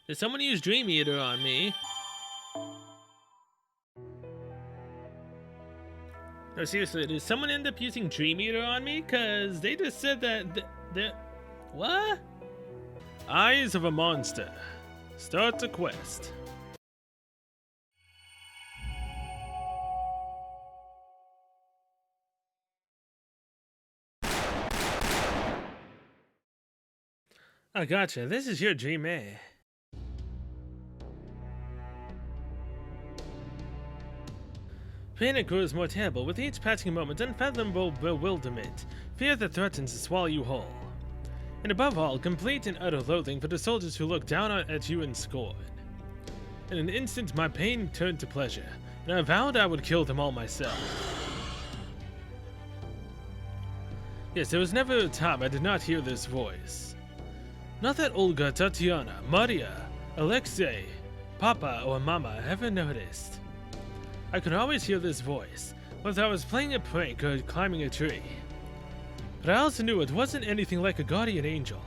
Did someone use Dream Eater on me? No, seriously, did someone end up using Dream Eater on me? Cause they just said that what? Eyes of a Monster. Start the quest. I gotcha. This is your dream, eh? Panic grows more terrible with each passing moment, unfathomable bewilderment, fear that threatens to swallow you whole. And above all, complete and utter loathing for the soldiers who look down at you in scorn. In an instant, my pain turned to pleasure, and I vowed I would kill them all myself. Yes, there was never a time I did not hear this voice. Not that Olga, Tatiana, Maria, Alexei, Papa, or Mama ever noticed. I could always hear this voice, whether I was playing a prank or climbing a tree. But I also knew it wasn't anything like a guardian angel.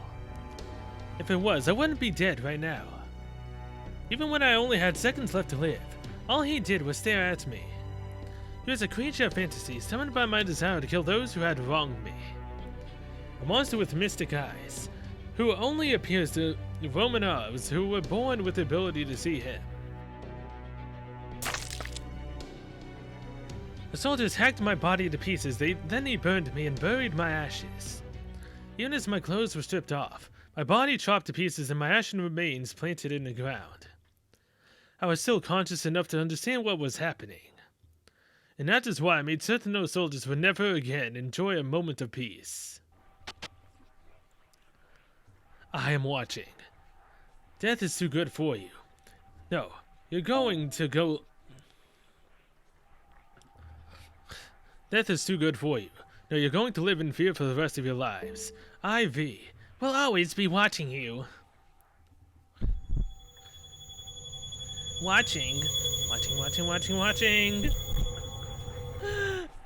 If it was, I wouldn't be dead right now. Even when I only had seconds left to live, all he did was stare at me. He was a creature of fantasy summoned by my desire to kill those who had wronged me. A monster with mystic eyes, who only appears to Romanovs who were born with the ability to see him. The soldiers hacked my body to pieces, then they burned me and buried my ashes. Even as my clothes were stripped off, my body chopped to pieces and my ashen remains planted in the ground. I was still conscious enough to understand what was happening. And that is why I made certain those soldiers would never again enjoy a moment of peace. I am watching. Death is too good for you. No, you're going to go... Death is too good for you. No, you're going to live in fear for the rest of your lives. IV will always be watching you. Watching.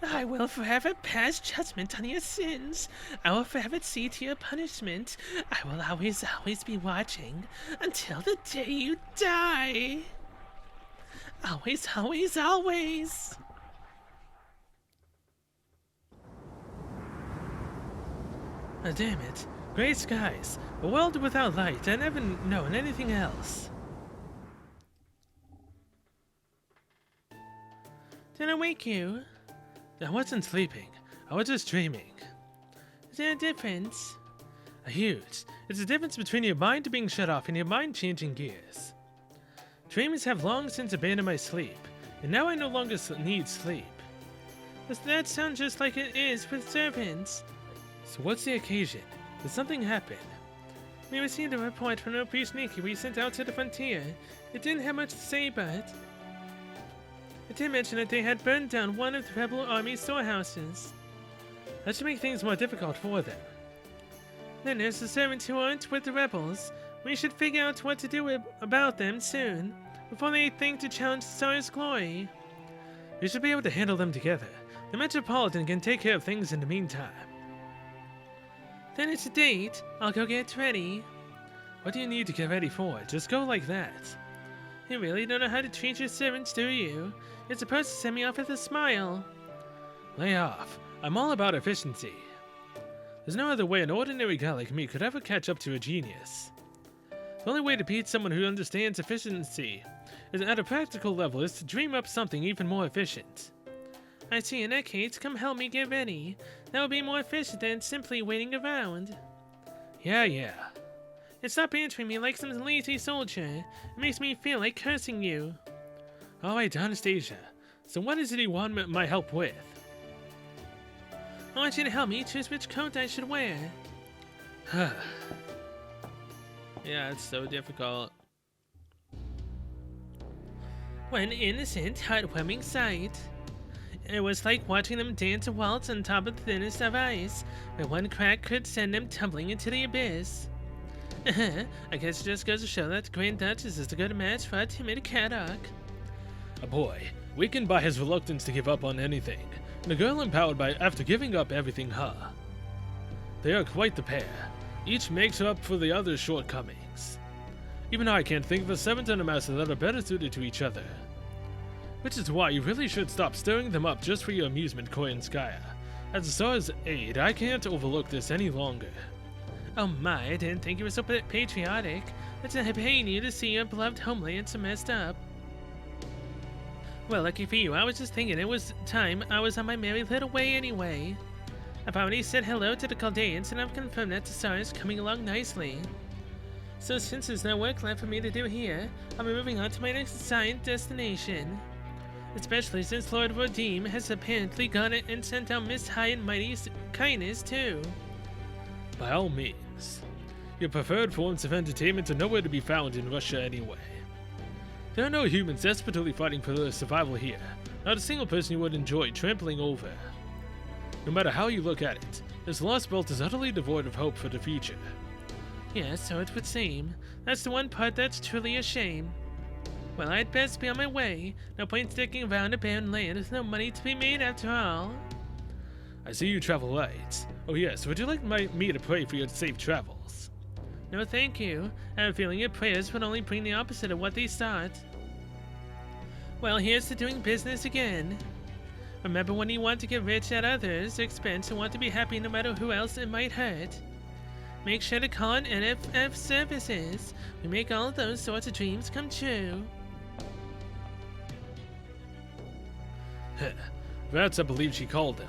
I will forever pass judgment on your sins. I will forever see to your punishment. I will always be watching until the day you die. Always. Oh, damn it. Gray skies. A world without light. I never known anything else. Did I wake you? I wasn't sleeping. I was just dreaming. Is there a difference? A huge. It's the difference between your mind being shut off and your mind changing gears. Dreams have long since abandoned my sleep, and now I no longer need sleep. Does that sound just like it is with servants? So what's the occasion? Did something happen? We received a report from a Prishniki we sent out to the frontier. It didn't have much to say, but... I did mention that they had burned down one of the rebel army storehouses. That should make things more difficult for them. Then there's the servants who aren't with the rebels. We should figure out what to do about them soon, before they think to challenge the Tsar's glory. We should be able to handle them together. The Metropolitan can take care of things in the meantime. Then it's a date. I'll go get ready. What do you need to get ready for? Just go like that. You really don't know how to treat your servants, do you? You're supposed to send me off with a smile. Lay off. I'm all about efficiency. There's no other way an ordinary guy like me could ever catch up to a genius. The only way to beat someone who understands efficiency is at a practical level is to dream up something even more efficient. I see. In that case, come help me get ready. That will be more efficient than simply waiting around. Yeah. And stop answering me like some lazy soldier. It makes me feel like cursing you. Alright, Anastasia. So what is it you want my help with? I want you to help me choose which coat I should wear. Yeah, it's so difficult. What an innocent, heartwarming sight. It was like watching them dance a waltz on top of the thinnest of ice, where one crack could send them tumbling into the abyss. I guess it just goes to show that the Grand Duchess is a good match for a timid Caddock. A boy, weakened by his reluctance to give up on anything, and a girl empowered by after giving up everything her. They are quite the pair. Each makes up for the other's shortcomings. Even I can't think of a servant and a master that are better suited to each other. Which is why you really should stop stirring them up just for your amusement, Koyanskaya. As a Tsar's aide, I can't overlook this any longer. Oh my, I didn't think you were so patriotic. It's a pain you to see your beloved homeland so messed up. Well, lucky for you, I was just thinking it was time I was on my merry little way anyway. I've already said hello to the Chaldeans and I've confirmed that the Tsar is coming along nicely. So since there's no work left for me to do here, I'll be moving on to my next assigned destination. Especially since Lord Rodim has apparently gone and sent out Miss High and Mighty's kindness too. By all means. Your preferred forms of entertainment are nowhere to be found in Russia anyway. There are no humans desperately fighting for their survival here. Not a single person you would enjoy trampling over. No matter how you look at it, this lost belt is utterly devoid of hope for the future. Yes, so it would seem. That's the one part that's truly a shame. Well, I'd best be on my way. No point sticking around a barren land with no money to be made after all. I see you travel light. Oh yes, would you like me to pray for your safe travels? No thank you. I have a feeling your prayers would only bring the opposite of what they sought. Well, here's to doing business again. Remember, when you want to get rich at others' expense and want to be happy no matter who else it might hurt, make sure to call on NFF Services. We make all of those sorts of dreams come true. That's I believe she called them.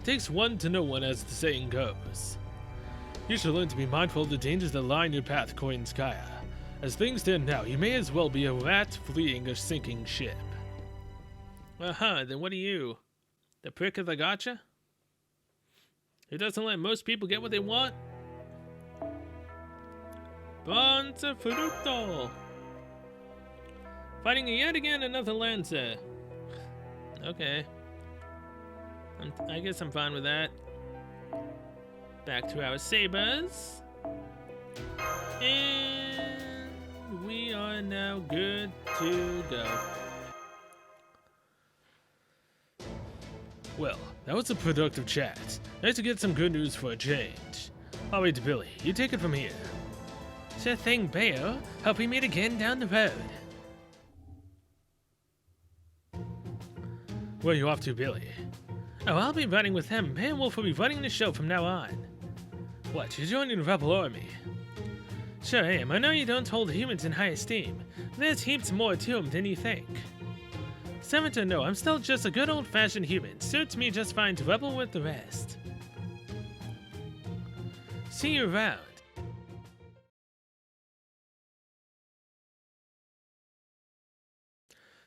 Takes one to know one, as the saying goes. You should learn to be mindful of the dangers that lie in your path, Koyanskaya. As things stand now, you may as well be a rat fleeing a sinking ship. Then what are you? The prick of the gotcha? Who doesn't let most people get what they want? Bonza Fruto! Fighting yet again another Lancer. Okay. I guess I'm fine with that. Back to our sabers. And we are now good to go. Well, that was a productive chat. Nice to get some good news for a change. Alright, Billy, you take it from here. Sure thing, Bayo. Hope we meet again down the road. Where are you off to, Billy? Oh, I'll be running with him. Beowulf will be running the show from now on. What, you're joining the Rebel Army? Sure am. I know you don't hold humans in high esteem, but there's heaps more to them than you think. Servant or no, I'm still just a good old-fashioned human. Suits me just fine to rebel with the rest. See you around.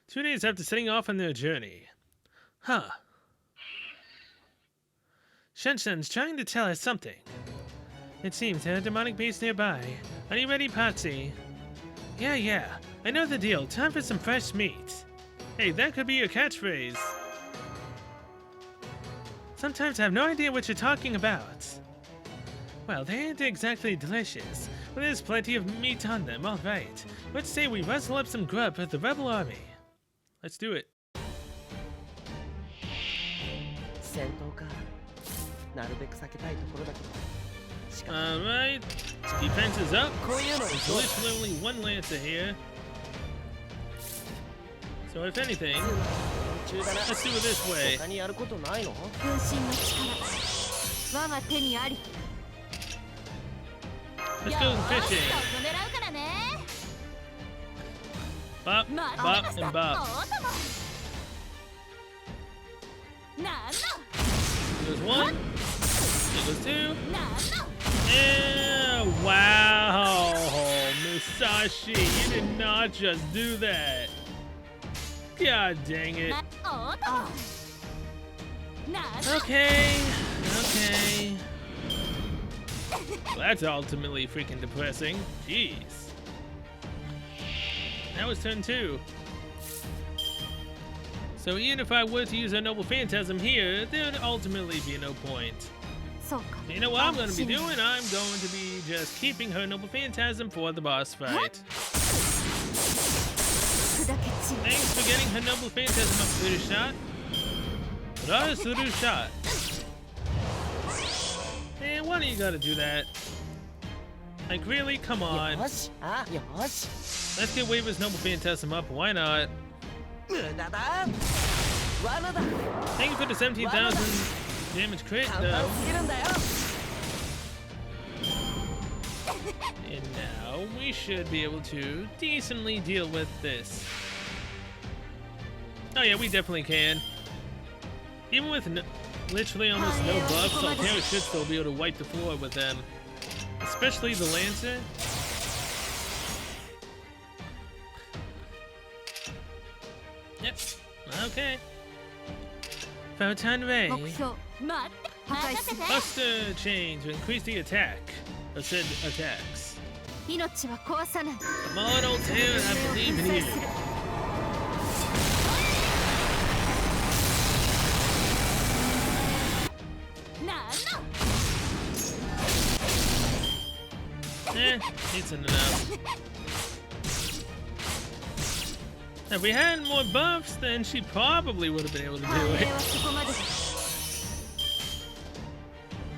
Two days after setting off on their journey. Huh. Shunshan's trying to tell us something. It seems there are demonic beasts nearby. Are you ready, Patsy? Yeah. I know the deal. Time for some fresh meat. Hey, that could be your catchphrase. Sometimes I have no idea what you're talking about. Well, they ain't exactly delicious, but there's plenty of meat on them, alright. Let's say we rustle up some grub for the rebel army. Let's do it. 戦闘か。なるべく避けたいところだけど。しかし Alright, defense is up. こういうのに There's どう literally only one lancer here. So if anything, 中だな。 let's do it this way. 他にやることないの？分身の力我が手にあり Let's よ go ーし fishing. そこ狙うからね Bop, ま bop, た and お bop. 供なんの There goes one. There goes two. なんの And wow, Musashi, you did not just do that. God dang it. お供なんの Okay, okay. Well, that's ultimately freaking depressing. Jeez. That was turn 2. So even if I were to use a Noble Phantasm here, there would ultimately be no point. そうか So you know what I'm going to be doing? I'm going to be just keeping her Noble Phantasm for the boss fight. 砕け散る Thanks for getting her Noble Phantasm up, Suru Shot. But Suru Shot. Man, why do you gotta do that? Like, really? Come on. よし。あ、よし。 Let's get Waver's Noble Phantasm up. Why not? 無駄だ。罠だ。 Thank you for the 17,000 damage crit, 簡 though. 単すぎるんだよ。 And now we should be able to decently deal with this. Oh yeah, we definitely can. Even with literally almost no buffs, Altera should still be able to wipe the floor with them. Especially the Lancer. Yep. Okay. Photon Ray. 目標待って破壊する Buster chain to increase the attack of said attacks. 命は壊さない Come on, Altera, I believe in you. なんの Eh, decent enough. If we had more buffs, then she probably would have been able to do 繁栄 it. はそこまで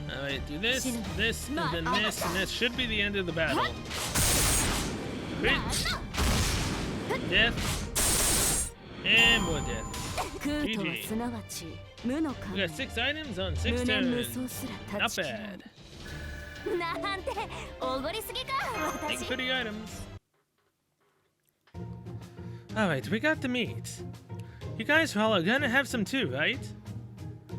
Alright, do this, this, and then this, and that should be the end of the battle. Crit, なんの death, and more death. 空とはすなわち無の We 考 got 6 items on 6無念無 turns. 双すら Not 立ち切ら bad. んなんておごりすぎか Thank you 私 for the items. Alright, we got the meat. You guys all are gonna have some too, right?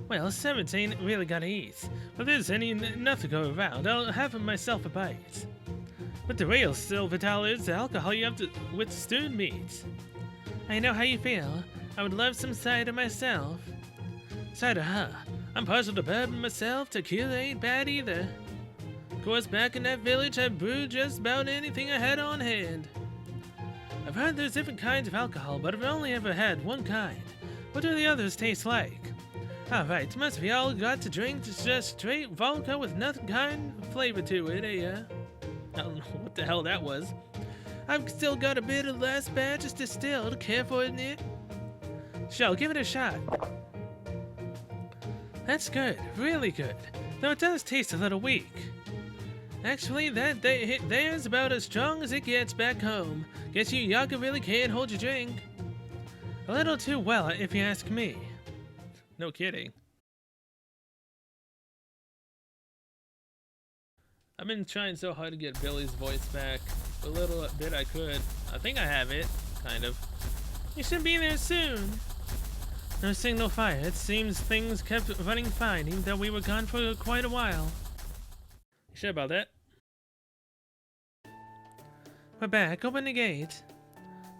Well, 7 ain't really gonna eat. But there's enough to go around. I'll have myself a bite. But the real silver dollar is the alcohol you have to with stewed meat. I know how you feel. I would love some cider myself. Cider, huh? I'm partial to bourbon myself. Tequila ain't bad either. Of course, back in that village, I brewed just about anything I had on hand. I've heard there's different kinds of alcohol, but I've only ever had one kind. What do the others taste like? Alright, must be all got to drink just straight vodka with nothing kind of flavor to it, I don't know what the hell that was. I've still got a bit of last batch distilled. Care for it? Sure, give it a shot. That's good, really good. Though it does taste a little weak. Actually, there's about as strong as it gets back home. Guess you Yaga really can't hold your drink. A little too well, if you ask me. No kidding. I've been trying so hard to get Billy's voice back. The little bit I could. I think I have it, kind of. You should be there soon. No signal fire. It seems things kept running fine, even though we were gone for quite a while. You sure about that? We're back. Open the gate.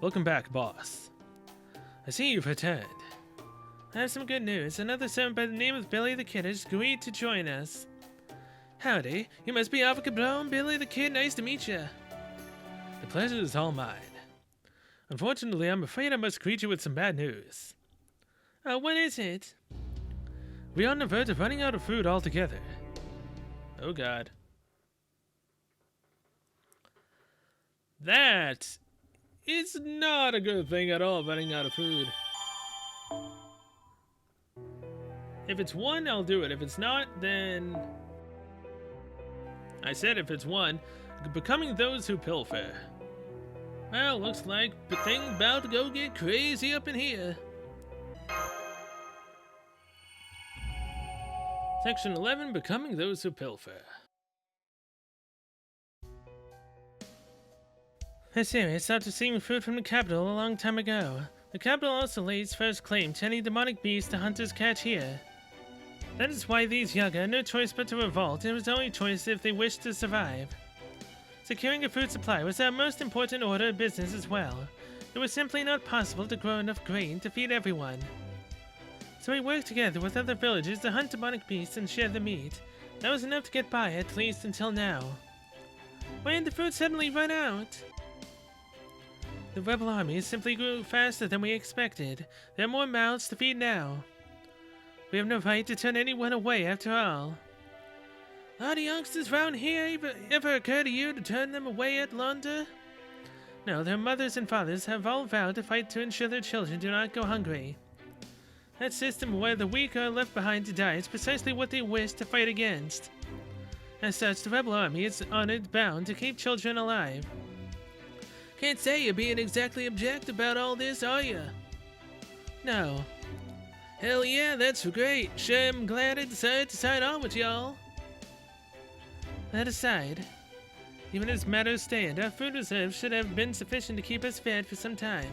Welcome back, boss. I see you've returned. I have some good news. Another servant by the name of Billy the Kid has agreed to join us. Howdy. You must be Alpha Cabron, Billy the Kid. Nice to meet you. The pleasure is all mine. Unfortunately, I'm afraid I must greet you with some bad news. What is it? We are on the verge of running out of food altogether. Oh god. That is not a good thing at all, running out of food. If it's 1, I'll do it. If it's not, then... I said if it's 1, becoming those who pilfer. Well, looks like the thing about to go get crazy up in here. Section 11, becoming those who pilfer. Osiris stopped receiving food from the capital a long time ago. The capital also lays first claim to any demonic beast the hunters catch here. That is why these Yaga had no choice but to revolt, and it was the only choice if they wished to survive. Securing a food supply was our most important order of business as well. It was simply not possible to grow enough grain to feed everyone. So we worked together with other villagers to hunt demonic beasts and share the meat. That was enough to get by, at least until now. When did the food suddenly run out? The rebel army simply grew faster than we expected. There are more mouths to feed now. We have no right to turn anyone away after all. Are the youngsters round here ever occur to you to turn them away at Londra? No, their mothers and fathers have all vowed to fight to ensure their children do not go hungry. That system where the weak are left behind to die is precisely what they wish to fight against. As such, the rebel army is honored bound to keep children alive. Can't say you're being exactly objective about all this, are you? No. Hell yeah, that's great. Sure, I'm glad I decided to sign on with y'all. That aside, even as matters stand, our food reserves should have been sufficient to keep us fed for some time.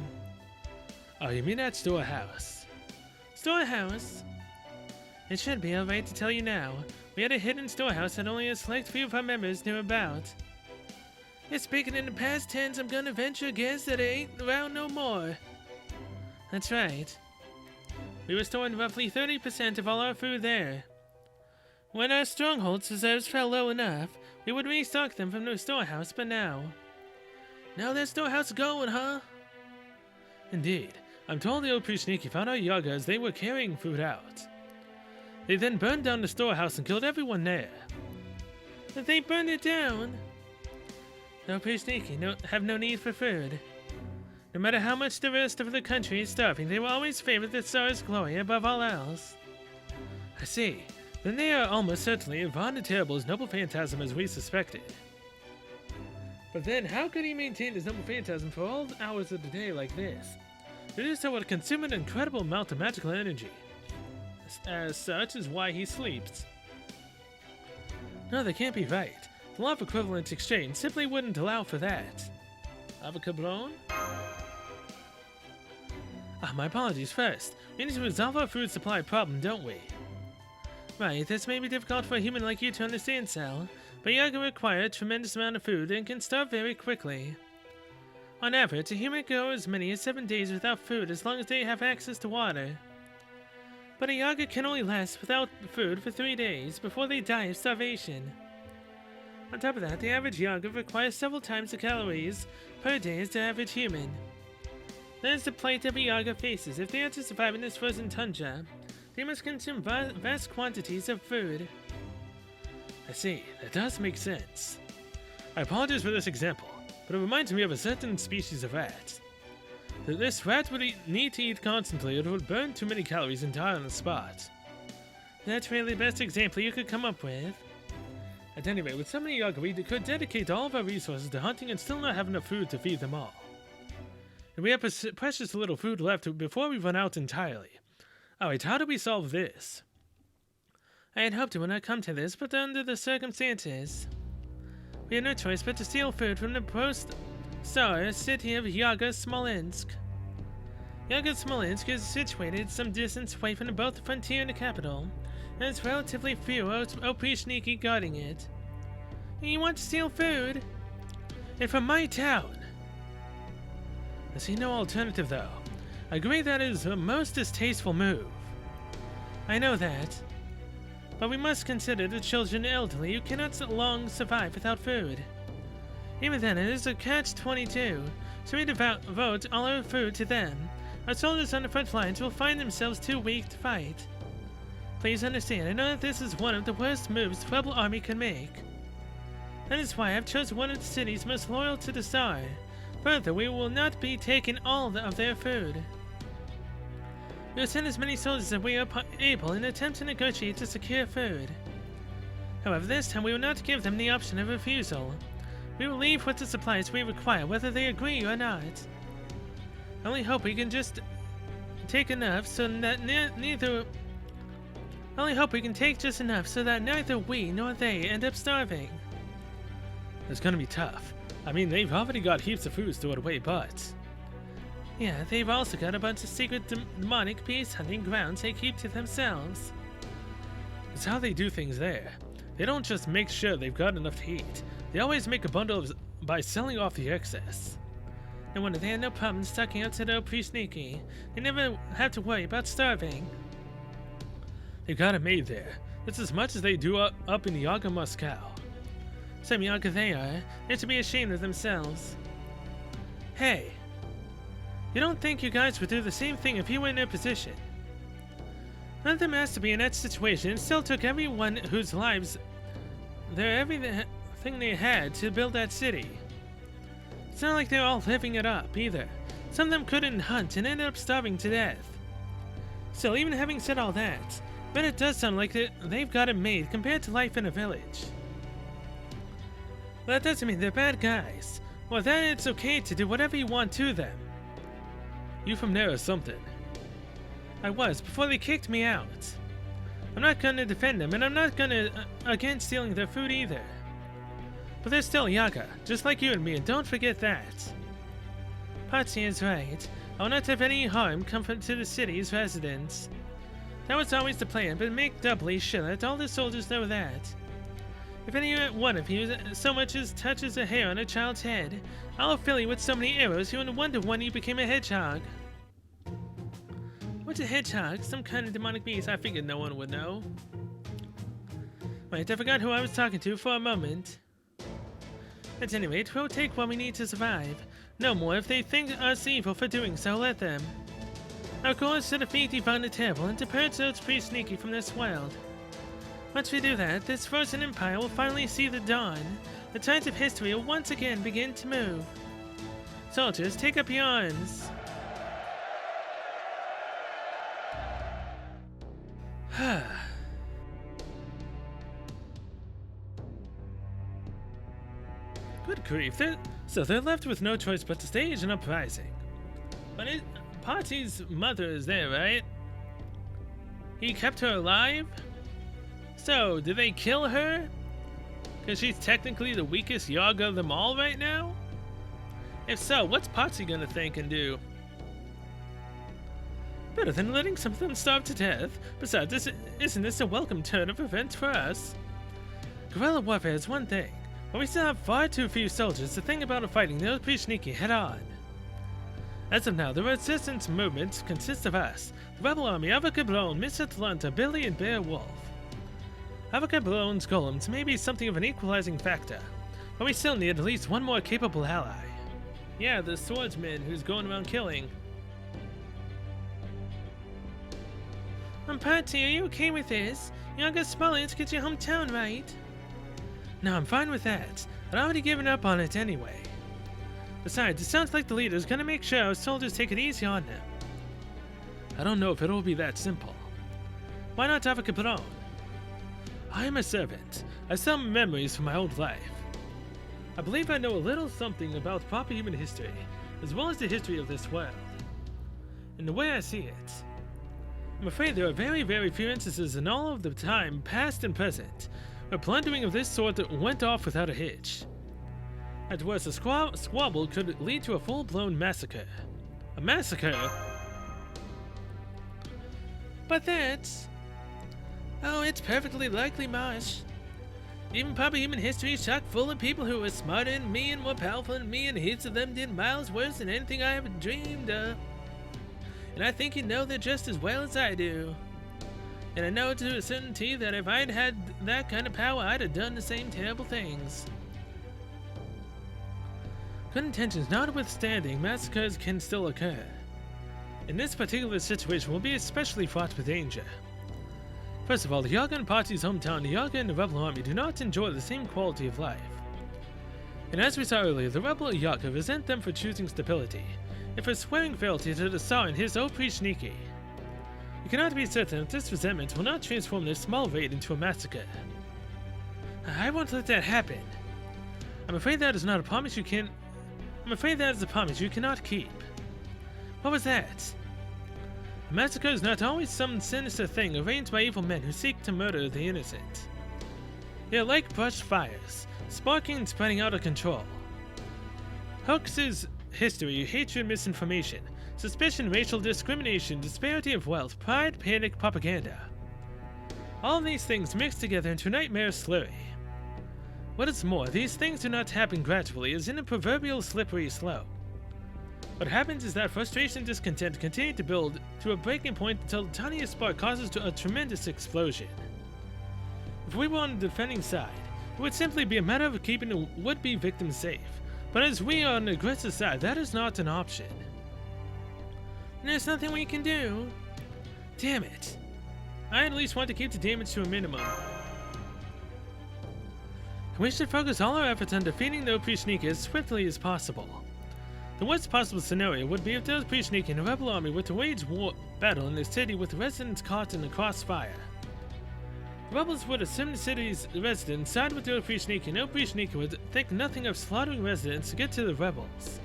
Oh, you mean that storehouse? Storehouse? It should be alright to tell you now. We had a hidden storehouse that only a select few of our members knew about. It's speaking in the past tense, I'm gonna venture a guess that it ain't around no more. That's right. We were storing roughly 30% of all our food there. When our stronghold's reserves fell low enough, we would restock them from the storehouse, but now that storehouse is going, huh? Indeed. I'm told the Opushniki found our Yaga as they were carrying food out. They then burned down the storehouse and killed everyone there. But they burned it down? The Opushniki have no need for food. No matter how much the rest of the country is starving, they will always favor the Tsar's glory above all else. I see. Then they are almost certainly Yvonne the Terrible's noble phantasm as we suspected. But then, how could he maintain his noble phantasm for all hours of the day like this? To do so would consume an incredible amount of magical energy. As such is why he sleeps. No, that can't be right. The law of equivalent exchange simply wouldn't allow for that. Avocabron? My apologies first. We need to resolve our food supply problem, don't we? Right, this may be difficult for a human like you to understand, Sal, but Yaga require a tremendous amount of food and can starve very quickly. On average, a human can go as many as 7 days without food as long as they have access to water. But a Yaga can only last without food for 3 days before they die of starvation. On top of that, the average Yaga requires several times the calories per day as the average human. That is the plight every Yaga faces. If they are to survive in this frozen tundra, they must consume vast quantities of food. I see. That does make sense. I apologize for this example, but it reminds me of a certain species of rat. This rat would need to eat constantly or it would burn too many calories and die on the spot. That's really the best example you could come up with. At any rate, with so many Yaga, we could dedicate all of our resources to hunting and still not have enough food to feed them all. And we have precious little food left before we run out entirely. Alright, how do we solve this? I had hoped it would not come to this, but under the circumstances, we had no choice but to steal food from the post-Tsar city of Yaga Smolensk. Yaga Smolensk is situated some distance away from both the frontier and the capital, and there's relatively few Opushniki guarding it. And you want to steal food? And from my town! I see no alternative though. I agree that is a most distasteful move. I know that. But we must consider the children and elderly who cannot long survive without food. Even then, it is a catch-22, so we devote all our food to them. Our soldiers on the front lines will find themselves too weak to fight. Please understand, I know that this is one of the worst moves the Rebel Army can make. That is why I've chosen one of the cities most loyal to the Tsar. Further, we will not be taking all of their food. We will send as many soldiers as we are able and attempt to negotiate to secure food. However, this time we will not give them the option of refusal. We will leave with the supplies we require, whether they agree or not. I only hope we can just take enough so that neither we nor they end up starving. It's gonna be tough. I mean, they've already got heaps of food stored away, but... yeah, they've also got a bunch of secret demonic beast hunting grounds they keep to themselves. It's how they do things there. They don't just make sure they've got enough to eat. They always make a bundle by selling off the excess. No wonder they had no problem stocking out to their pre-sneaky. They never have to worry about starving. They've got it made there. It's as much as they do up in Yaga Moscow. Some Yaga they are. They're to be ashamed of themselves. Hey, you don't think you guys would do the same thing if you were in their position? None of them has to be in that situation. It still took everyone whose lives, everything they had to build that city. It's not like they're all living it up, either. Some of them couldn't hunt and ended up starving to death. Still, even having said all that, but it does sound like they've got it made compared to life in a village. Well, that doesn't mean they're bad guys, or that it's okay to do whatever you want to them. You from there or something? I was, before they kicked me out. I'm not gonna defend them, and I'm not gonna against stealing their food either. But they're still Yaga, just like you and me, and don't forget that. Patsy is right. I will not have any harm come to the city's residents. That was always the plan, but make doubly sure that all the soldiers know that. If any one of you so much as touches a hair on a child's head, I'll fill you with so many arrows you would wonder when you became a hedgehog. What's a hedgehog? Some kind of demonic beast. I figured no one would know. Wait, I forgot who I was talking to for a moment. At any rate, we'll take what we need to survive. No more. If they think us evil for doing so, let them. Our goal is to defeat Ivan the Terrible and to purge those pre-sneaky from this world. Once we do that, this frozen empire will finally see the dawn. The tides of history will once again begin to move. Soldiers, take up your arms. Good grief, they're left with no choice but to stage an uprising. But Patsy's mother is there, right? He kept her alive? So, did they kill her? Because she's technically the weakest Yaga of them all right now? If so, what's Patsy gonna think and do? Better than letting some of them starve to death. Besides, isn't this a welcome turn of events for us? Guerrilla warfare is one thing, but we still have far too few soldiers to think about fighting those pre-sneaky head-on. As of now, the resistance movement consists of us, the Rebel Army, Avocabron, Miss Atlanta, Billy, and Bear Wolf. Avocabron's golems may be something of an equalizing factor, but we still need at least one more capable ally. Yeah, the swordsman who's going around killing. Patsy, are you okay with this? Yaga Smolensk is your hometown, right? No, I'm fine with that. I'd already given up on it anyway. Besides, it sounds like the leader's gonna make sure our soldiers take it easy on them. I don't know if it'll be that simple. Why not Avocabron? I am a servant. I have some memories from my old life. I believe I know a little something about proper human history, as well as the history of this world. And the way I see it, I'm afraid there are very, very few instances in all of the time, past and present, where plundering of this sort went off without a hitch. At worst, a squabble could lead to a full-blown massacre. A massacre? But that's... oh, it's perfectly likely, Marsh. Even proper human history is chock full of people who were smarter than me and more powerful than me, and heaps of them did miles worse than anything I ever dreamed of. And I think you know that just as well as I do. And I know to a certainty that if I'd had that kind of power, I'd have done the same terrible things. Good intentions notwithstanding, massacres can still occur. In this particular situation will be especially fraught with danger. First of all, the Yaga and Party's hometown, the Yaga and the Rebel Army do not enjoy the same quality of life. And as we saw earlier, the Rebel Yaga resent them for choosing stability, and for swearing fealty to the Tsar and his Oprišniki. We cannot be certain that this resentment will not transform this small raid into a massacre. I won't let that happen. I'm afraid that is not a promise you can... I'm afraid that is a promise you cannot keep. What was that? A massacre is not always some sinister thing arranged by evil men who seek to murder the innocent. They are like brush fires, sparking and spreading out of control. Hoaxes, history, hatred, misinformation, suspicion, racial discrimination, disparity of wealth, pride, panic, propaganda. All these things mixed together into a nightmare slurry. What is more, these things do not happen gradually as in a proverbial slippery slope. What happens is that frustration and discontent continue to build to a breaking point until the tiniest spark causes a tremendous explosion. If we were on the defending side, it would simply be a matter of keeping the would-be victims safe, but as we are on the aggressive side, that is not an option. There's nothing we can do. Damn it. I at least want to keep the damage to a minimum. We should focus all our efforts on defeating the Oprišniki as swiftly as possible. The worst possible scenario would be if the Oprišniki and the rebel army were to wage battle in the city with the residents caught in the crossfire. The rebels would assume the city's residents side with the Oprišniki, and Oprišniki would think nothing of slaughtering residents to get to the rebels.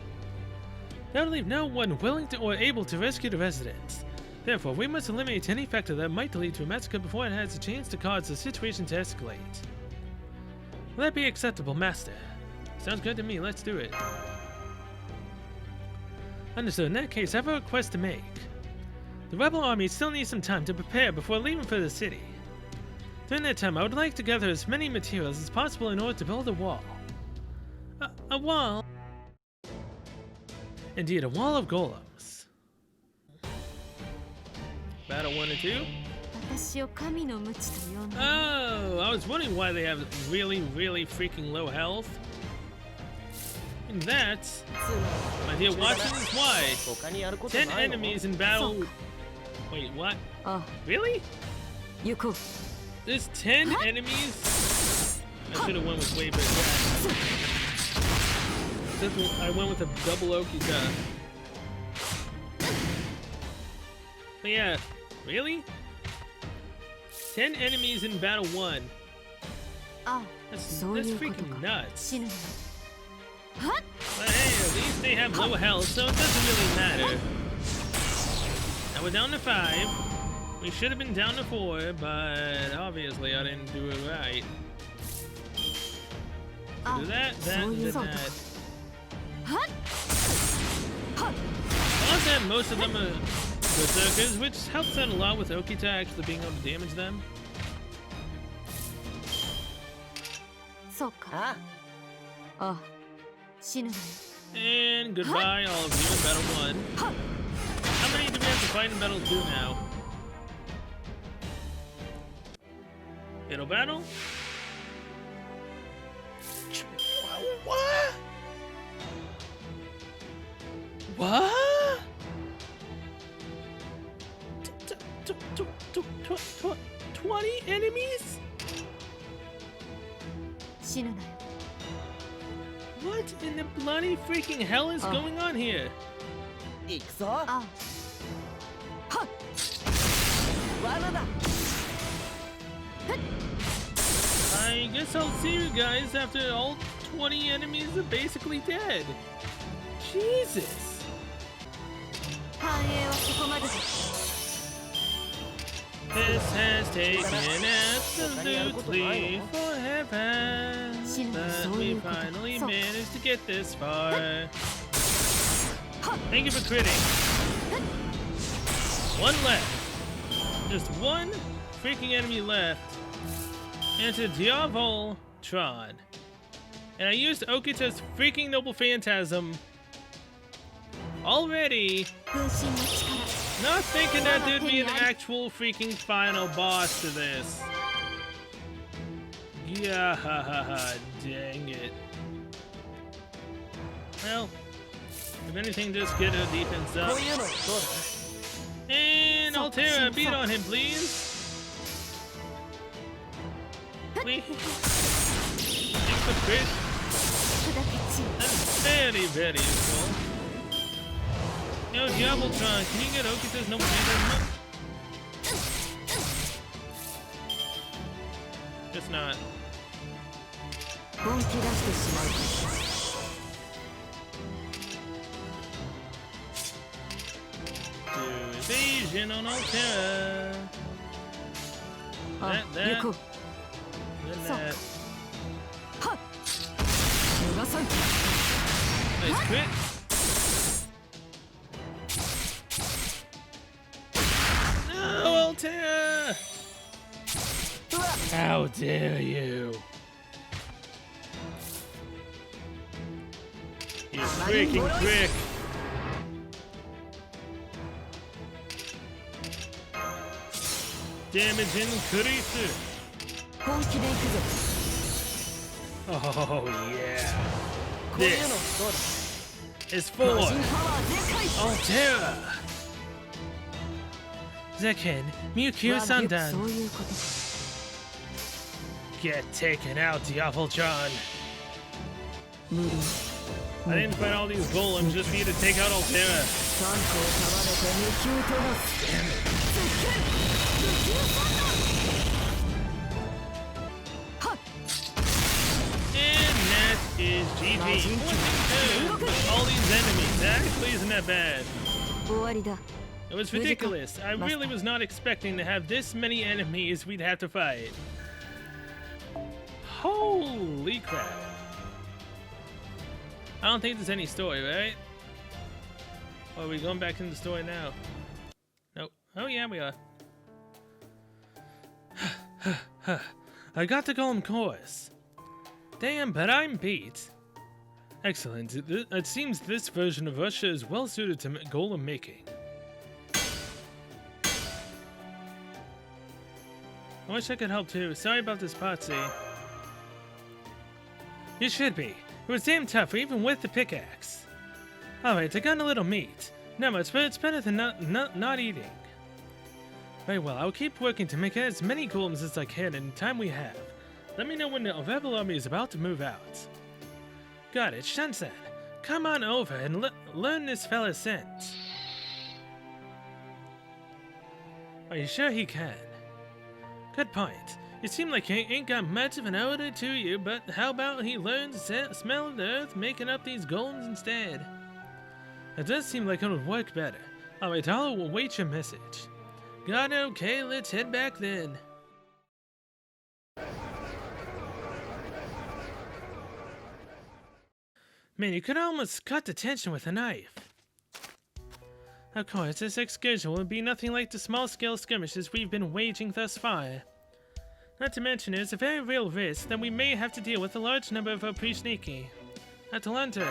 That would leave no one willing to or able to rescue the residents. Therefore, we must eliminate any factor that might lead to a massacre before it has a chance to cause the situation to escalate. Will that be acceptable, Master? Sounds good to me, let's do it. Understood. In that case, I have a request to make. The rebel army still needs some time to prepare before leaving for the city. During that time, I would like to gather as many materials as possible in order to build a wall. A wall? Indeed, a wall of golems. Battle 1 and 2? 私を神の鞭と呼んだ。 Oh, I was wondering why they have really freaking low health. And that, my dear Watson, is why 10 enemies in battle. Wait, what? Really? 行こう。 There's 10 enemies? I should have went with way better. Except I went with a double Okita. But yeah, really? 10 enemies in battle 1. That's freaking nuts. But hey, at least they have low health, so it doesn't really matter. Now we're down to 5. We should have been down to 4, but obviously I didn't do it right. Do that, and that. Also, most of them are berserkers, which helps out a lot with Okita actually being able to damage them. And goodbye, all of you in battle 1. How many do we have to fight in battle 2 now? Fatal battle? What? What? 20 enemies? What in the bloody freaking hell is going on here? I guess I'll see you guys after all 20 enemies are basically dead. Jesus. This has taken absolutely forever, but we finally managed to get this far. Thank you for critting. One left. Just one freaking enemy left. And it's a Diavoltron. And I used Okita's freaking Noble Phantasm already. Not thinking that there'd be an actual freaking final boss to this. Yeah, dang it. Well, if anything, just get her defense up. こういうのどう And Altera, beat on him, please. Please. Thanks for crit. 砕け散る That's very, very useful. Yo, Diabletron, can you get Okita's no phantasm? Just not. 本気出してしまう Do evasion on Altera. あ That, 行こう then So- that. 逃がさん Nice crit. No, Altera! うわ How dare you! You freaking prick! Damage increase! 本気で行くぞ Oh yeah! こういうの This どう is 魔 for 人パワー全開 Altera! Zekin, ま Mewtwo あそう Sundown, いうことか get taken out, Diabletron! 無理 I didn't fight all these golems just for you to take out Altera. 3個を束ねて無給となす Damn it. 無給三段はっ And that is GG. Majin 42 with all these enemies. That actually isn't that bad. 終わりだ It was ridiculous. I really was not expecting to have this many enemies we'd have to fight. Holy crap. I don't think there's any story, right? Or are we going back into the story now? Nope. Oh yeah, we are. I got the golem course. Damn, but I'm beat. Excellent. It seems this version of Russia is well suited to golem making. I wish I could help too. Sorry about this, Potsy. You should be. It was damn tough, even with the pickaxe. Alright, I got a little meat. Not much, but it's better than not eating. Very well, I'll keep working to make as many golems as I can in the time we have. Let me know when the rebel army is about to move out. Got it, Shansen. Come on over and learn this fella's scent. Are you sure he can? Good point. You seem like he ain't got much of an odor to you, but how about he learns to smell the earth, making up these golems instead? It does seem like it would work better. Alright, I'll await your message. Got it, okay, let's head back then. Man, you could almost cut the tension with a knife. Of course, this excursion will be nothing like the small-scale skirmishes we've been waging thus far. Not to mention, there's a very real risk that we may have to deal with a large number of Oprishniki. Atalanta.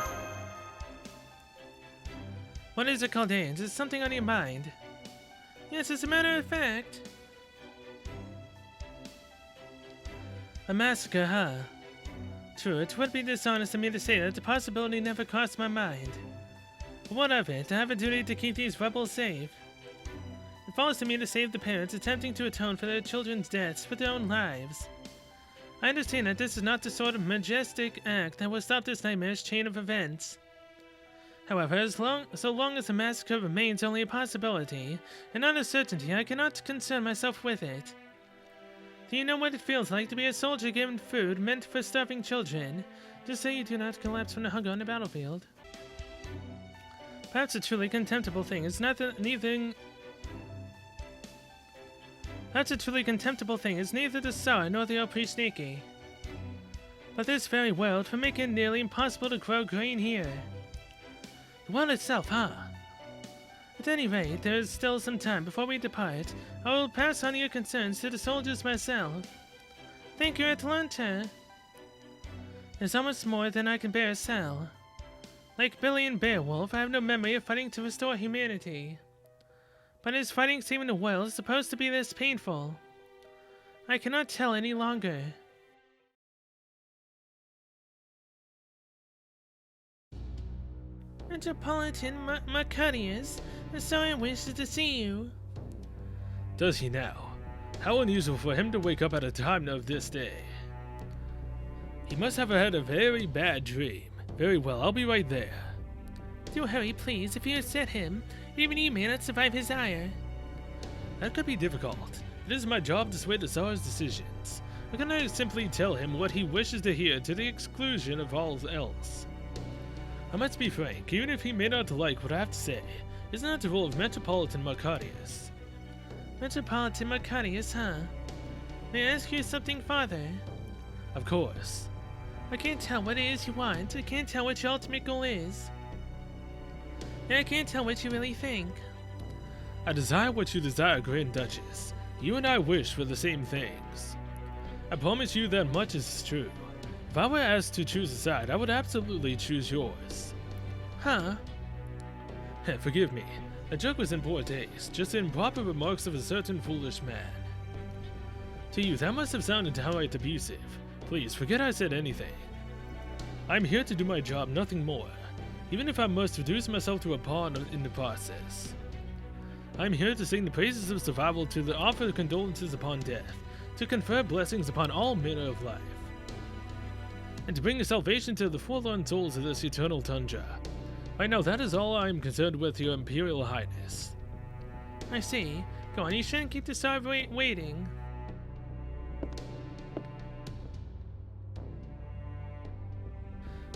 What is it called, Ains? Is something on your mind? Yes, as a matter of fact. A massacre, huh? True, it would be dishonest of me to say that the possibility never crossed my mind. But what of it? I have a duty to keep these rebels safe. It falls to me to save the parents attempting to atone for their children's deaths with their own lives. I understand that this is not the sort of majestic act that will stop this nightmarish chain of events. However, so long as the massacre remains only a possibility, and not a certainty, I cannot concern myself with it. Do you know what it feels like to be a soldier given food meant for starving children, just so you do not collapse from the hunger on the battlefield? Perhaps a truly contemptible thing is neither the Tsar nor the Oprishniki. But this very world will make it nearly impossible to grow grain here. The world itself, huh? At any rate, there is still some time before we depart. I will pass on your concerns to the soldiers myself. Thank you, Atalanta. There's almost more than I can bear to sell. Like Billy and Beowulf, I have no memory of fighting to restore humanity. But is fighting saving the world supposed to be this painful? I cannot tell any longer. Metropolitan Macarius, the Tsar wishes to see you. Does he now? How unusual for him to wake up at a time of this day. He must have had a very bad dream. Very well, I'll be right there. Do hurry, please. If you upset him, even you may not survive his ire. That could be difficult. It is my job to sway the Tsar's decisions. I cannot simply tell him what he wishes to hear to the exclusion of all else. I must be frank, even if he may not like what I have to say, it's not the role of Metropolitan Macarius. Metropolitan Macarius, huh? May I ask you something farther? Of course. I can't tell what it is you want. I can't tell what your ultimate goal is. And I can't tell what you really think. I desire what you desire, Grand Duchess. You and I wish for the same things. I promise you that much is true. If I were asked to choose a side, I would absolutely choose yours. Huh? Forgive me. The joke was in poor taste, just the improper remarks of a certain foolish man. To you, that must have sounded downright abusive. Please, forget I said anything. I'm here to do my job, nothing more. Even if I must reduce myself to a pawn in the process. I'm here to sing the praises of survival, to offer condolences upon death, to confer blessings upon all manner of life, and to bring a salvation to the forlorn souls of this eternal tundra. Right now, that is all I am concerned with, Your Imperial Highness. I see. Go on, you shouldn't keep the Tsar waiting.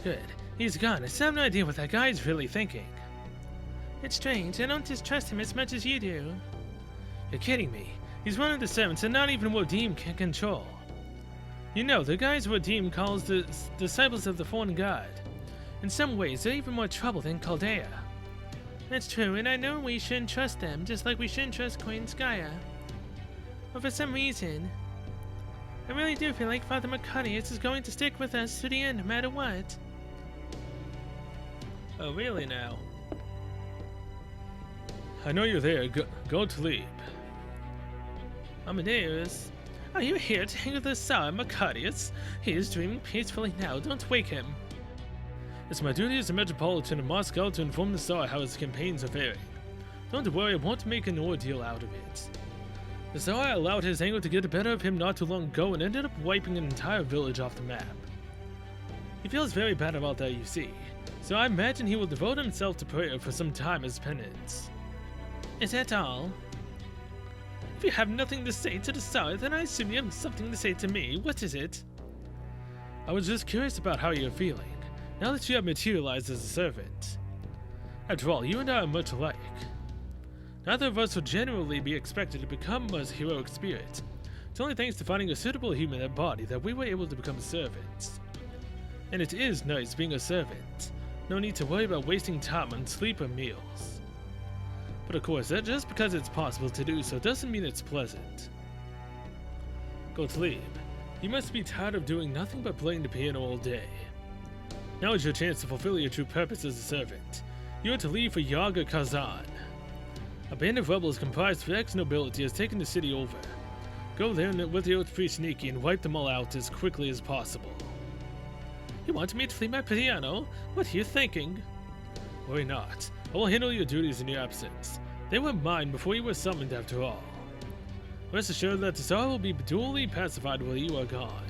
Good. He's gone. I still have no idea what that guy's really thinking. It's strange. I don't distrust him as much as you do. You're kidding me. He's one of the servants and not even Wodim can control. You know, the guys Wodim calls the disciples of the Fallen God. In some ways, they're even more trouble than Chaldea. That's true, and I know we shouldn't trust them, just like we shouldn't trust Queen Skya. But for some reason, I really do feel like Father Macarius is going to stick with us to the end, no matter what. Oh, really now? I know you're there. Go to sleep. Amadeus, are you here to hang with the Tsar Macarius? He is dreaming peacefully now. Don't wake him. It's my duty as a Metropolitan of Moscow to inform the Tsar how his campaigns are faring. Don't worry, I won't make an ordeal out of it. The Tsar allowed his anger to get the better of him not too long ago and ended up wiping an entire village off the map. He feels very bad about that, you see, so I imagine he will devote himself to prayer for some time as penance. Is that all? If you have nothing to say to the Tsar, then I assume you have something to say to me. What is it? I was just curious about how you're feeling, now that you have materialized as a servant. After all, you and I are much alike. Neither of us would generally be expected to become a heroic spirit. It's only thanks to finding a suitable human body that we were able to become servants. And it is nice being a servant. No need to worry about wasting time on sleep or meals. But of course, that just because it's possible to do so doesn't mean it's pleasant. Gottlieb, you must be tired of doing nothing but playing the piano all day. Now is your chance to fulfill your true purpose as a servant. You are to leave for Yaga Kazan. A band of rebels comprised of ex-nobility has taken the city over. Go there with your Prishniki and wipe them all out as quickly as possible. You want me to leave my piano? What are you thinking? Worry not. I will handle your duties in your absence. They were mine before you were summoned after all. Rest assured that the Tsar will be duly pacified while you are gone.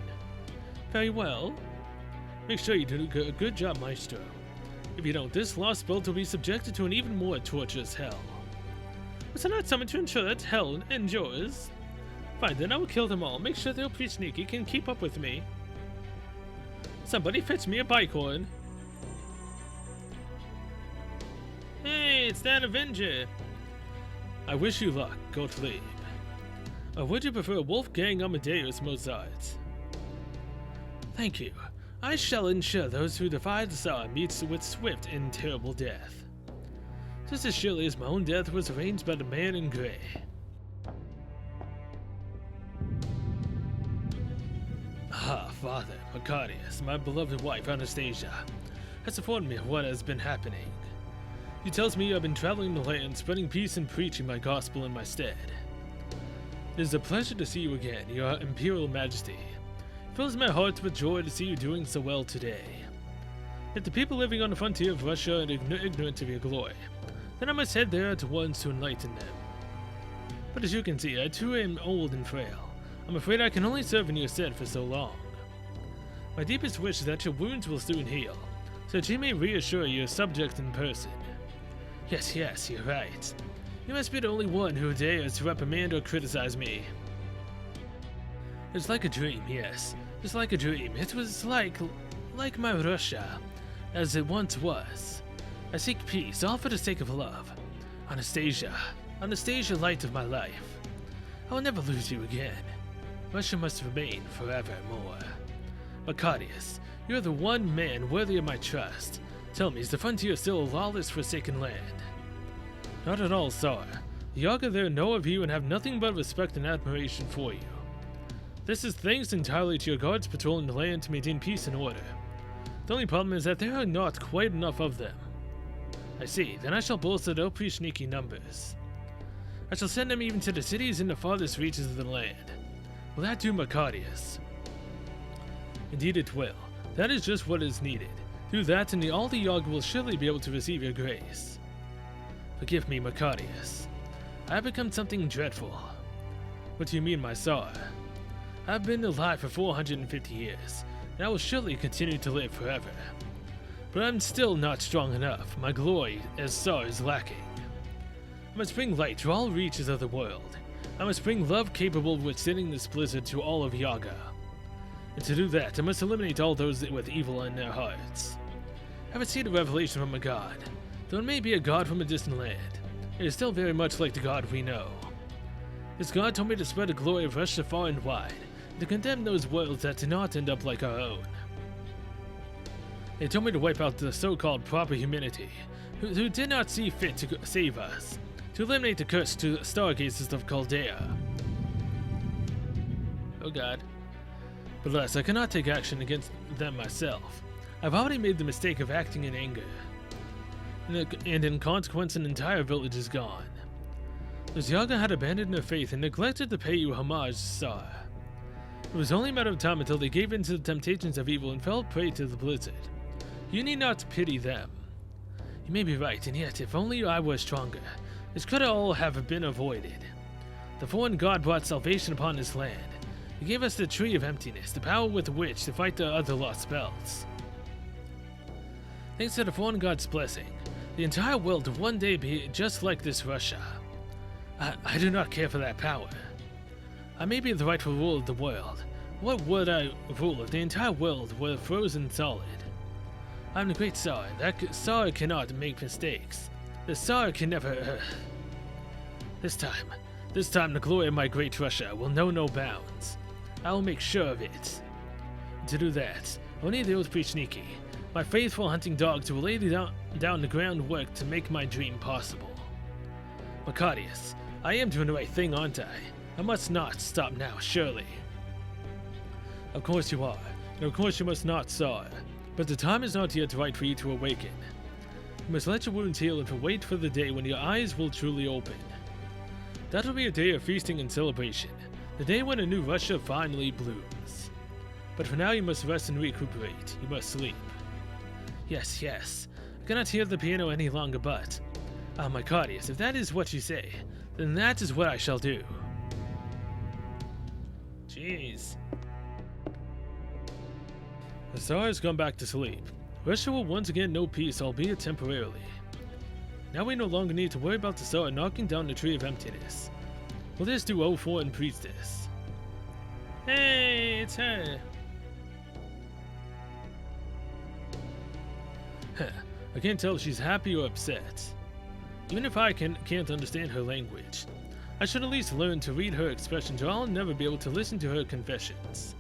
Very well. Make sure you do a good job, Maestro. If you don't, this lost belt will be subjected to an even more torturous hell. Was I not summoned to ensure that hell endures? Fine, then I will kill them all. Make sure the Prishniki can keep up with me. Somebody fetch me a bike horn. Hey, it's that Avenger. I wish you luck, Gottlieb. Or would you prefer Wolfgang Amadeus Mozart? Thank you. I shall ensure those who defy the Tsar meet with swift and terrible death. Just as surely as my own death was arranged by the man in grey. Ah, Father Macarius, my beloved wife Anastasia, has informed me of what has been happening. She tells me you have been traveling the land, spreading peace and preaching my gospel in my stead. It is a pleasure to see you again, Your Imperial Majesty. It fills my heart with joy to see you doing so well today. If the people living on the frontier of Russia are ignorant of your glory, then I must head there at once to enlighten them. But as you can see, I too am old and frail. I'm afraid I can only serve in your stead for so long. My deepest wish is that your wounds will soon heal, so that you may reassure your subject in person. Yes, you're right. You must be the only one who dares to reprimand or criticize me. It's like a dream, yes. It's like a dream. It was like my Russia, as it once was. I seek peace, all for the sake of love. Anastasia, light of my life. I will never lose you again. Russia must remain forevermore. Macarius, you are the one man worthy of my trust. Tell me, is the frontier still a lawless, forsaken land? Not at all, Tsar. The Yaga there know of you and have nothing but respect and admiration for you. This is thanks entirely to your guards patrolling the land to maintain peace and order. The only problem is that there are not quite enough of them. I see, then I shall bolster the Oprichniki numbers. I shall send them even to the cities in the farthest reaches of the land. Will that do, Macarius? Indeed it will. That is just what is needed. Do that and all the Yaga will surely be able to receive your grace. Forgive me, Macarius. I have become something dreadful. What do you mean, my Tsar? I have been alive for 450 years, and I will surely continue to live forever. But I'm still not strong enough. My glory as Tsar is lacking. I must bring light to all reaches of the world. I must bring love capable of withstanding this blizzard to all of Yaga. And to do that, I must eliminate all those with evil in their hearts. I have received a revelation from a god. Though it may be a god from a distant land, it is still very much like the god we know. This god told me to spread the glory of Russia far and wide, and to condemn those worlds that do not end up like our own. They told me to wipe out the so-called proper humanity, who did not see fit to save us, to eliminate the curse to the stargazers of Chaldea. Oh god. But alas, I cannot take action against them myself. I've already made the mistake of acting in anger. And in consequence, an entire village is gone. Those Yaga had abandoned their faith and neglected to pay you homage, Tsar. It was only a matter of time until they gave in to the temptations of evil and fell prey to the blizzard. You need not pity them. You may be right, and yet, if only I were stronger, this could all have been avoided. The foreign god brought salvation upon this land. He gave us the Tree of Emptiness, the power with which to fight the other lost spells. Thanks to the foreign god's blessing, the entire world will one day be just like this Russia. I do not care for that power. I may be the rightful ruler of the world. What would I rule if the entire world were frozen solid? I'm the great Tsar. That Tsar cannot make mistakes. The Tsar can never... This time the glory of my great Russia will know no bounds. I will make sure of it. To do that, only the Oprichniki, my faithful hunting dogs, will lay down the groundwork to make my dream possible. Macarius, I am doing the right thing, aren't I? I must not stop now, surely. Of course you are, and of course you must not, Tsar. But the time is not yet right for you to awaken. You must let your wounds heal and wait for the day when your eyes will truly open. That will be a day of feasting and celebration, the day when a new Russia finally blooms. But for now you must rest and recuperate. You must sleep. Yes. I cannot hear the piano any longer, but... Macarius, if that is what you say, then that is what I shall do. Jeez. The Tsar has gone back to sleep. Russia will once again know peace, albeit temporarily. Now we no longer need to worry about the Tsar knocking down the Tree of Emptiness. We'll just do 04 and Priestess. Hey, it's her. I can't tell if she's happy or upset. Even if I can't understand her language, I should at least learn to read her expressions, or I'll never be able to listen to her confessions.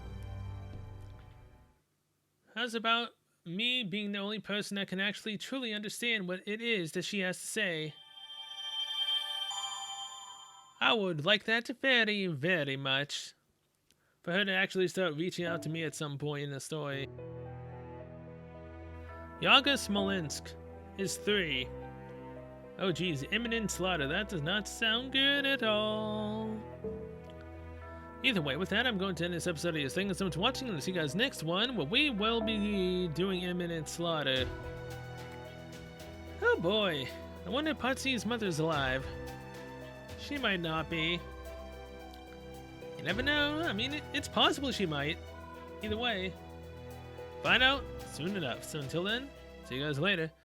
How's about me being the only person that can actually truly understand what it is that she has to say? I would like that very, very much. For her to actually start reaching out to me at some point in the story. Yaga Smolensk is 3. Oh geez, imminent slaughter. That does not sound good at all. Either way, with that, I'm going to end this episode of your thing. Thanks so much for watching, and I'll see you guys next one, where we will be doing imminent slaughter. Oh boy. I wonder if Patsy's mother's alive. She might not be. You never know. I mean, it's possible she might. Either way, find out soon enough. So until then, see you guys later.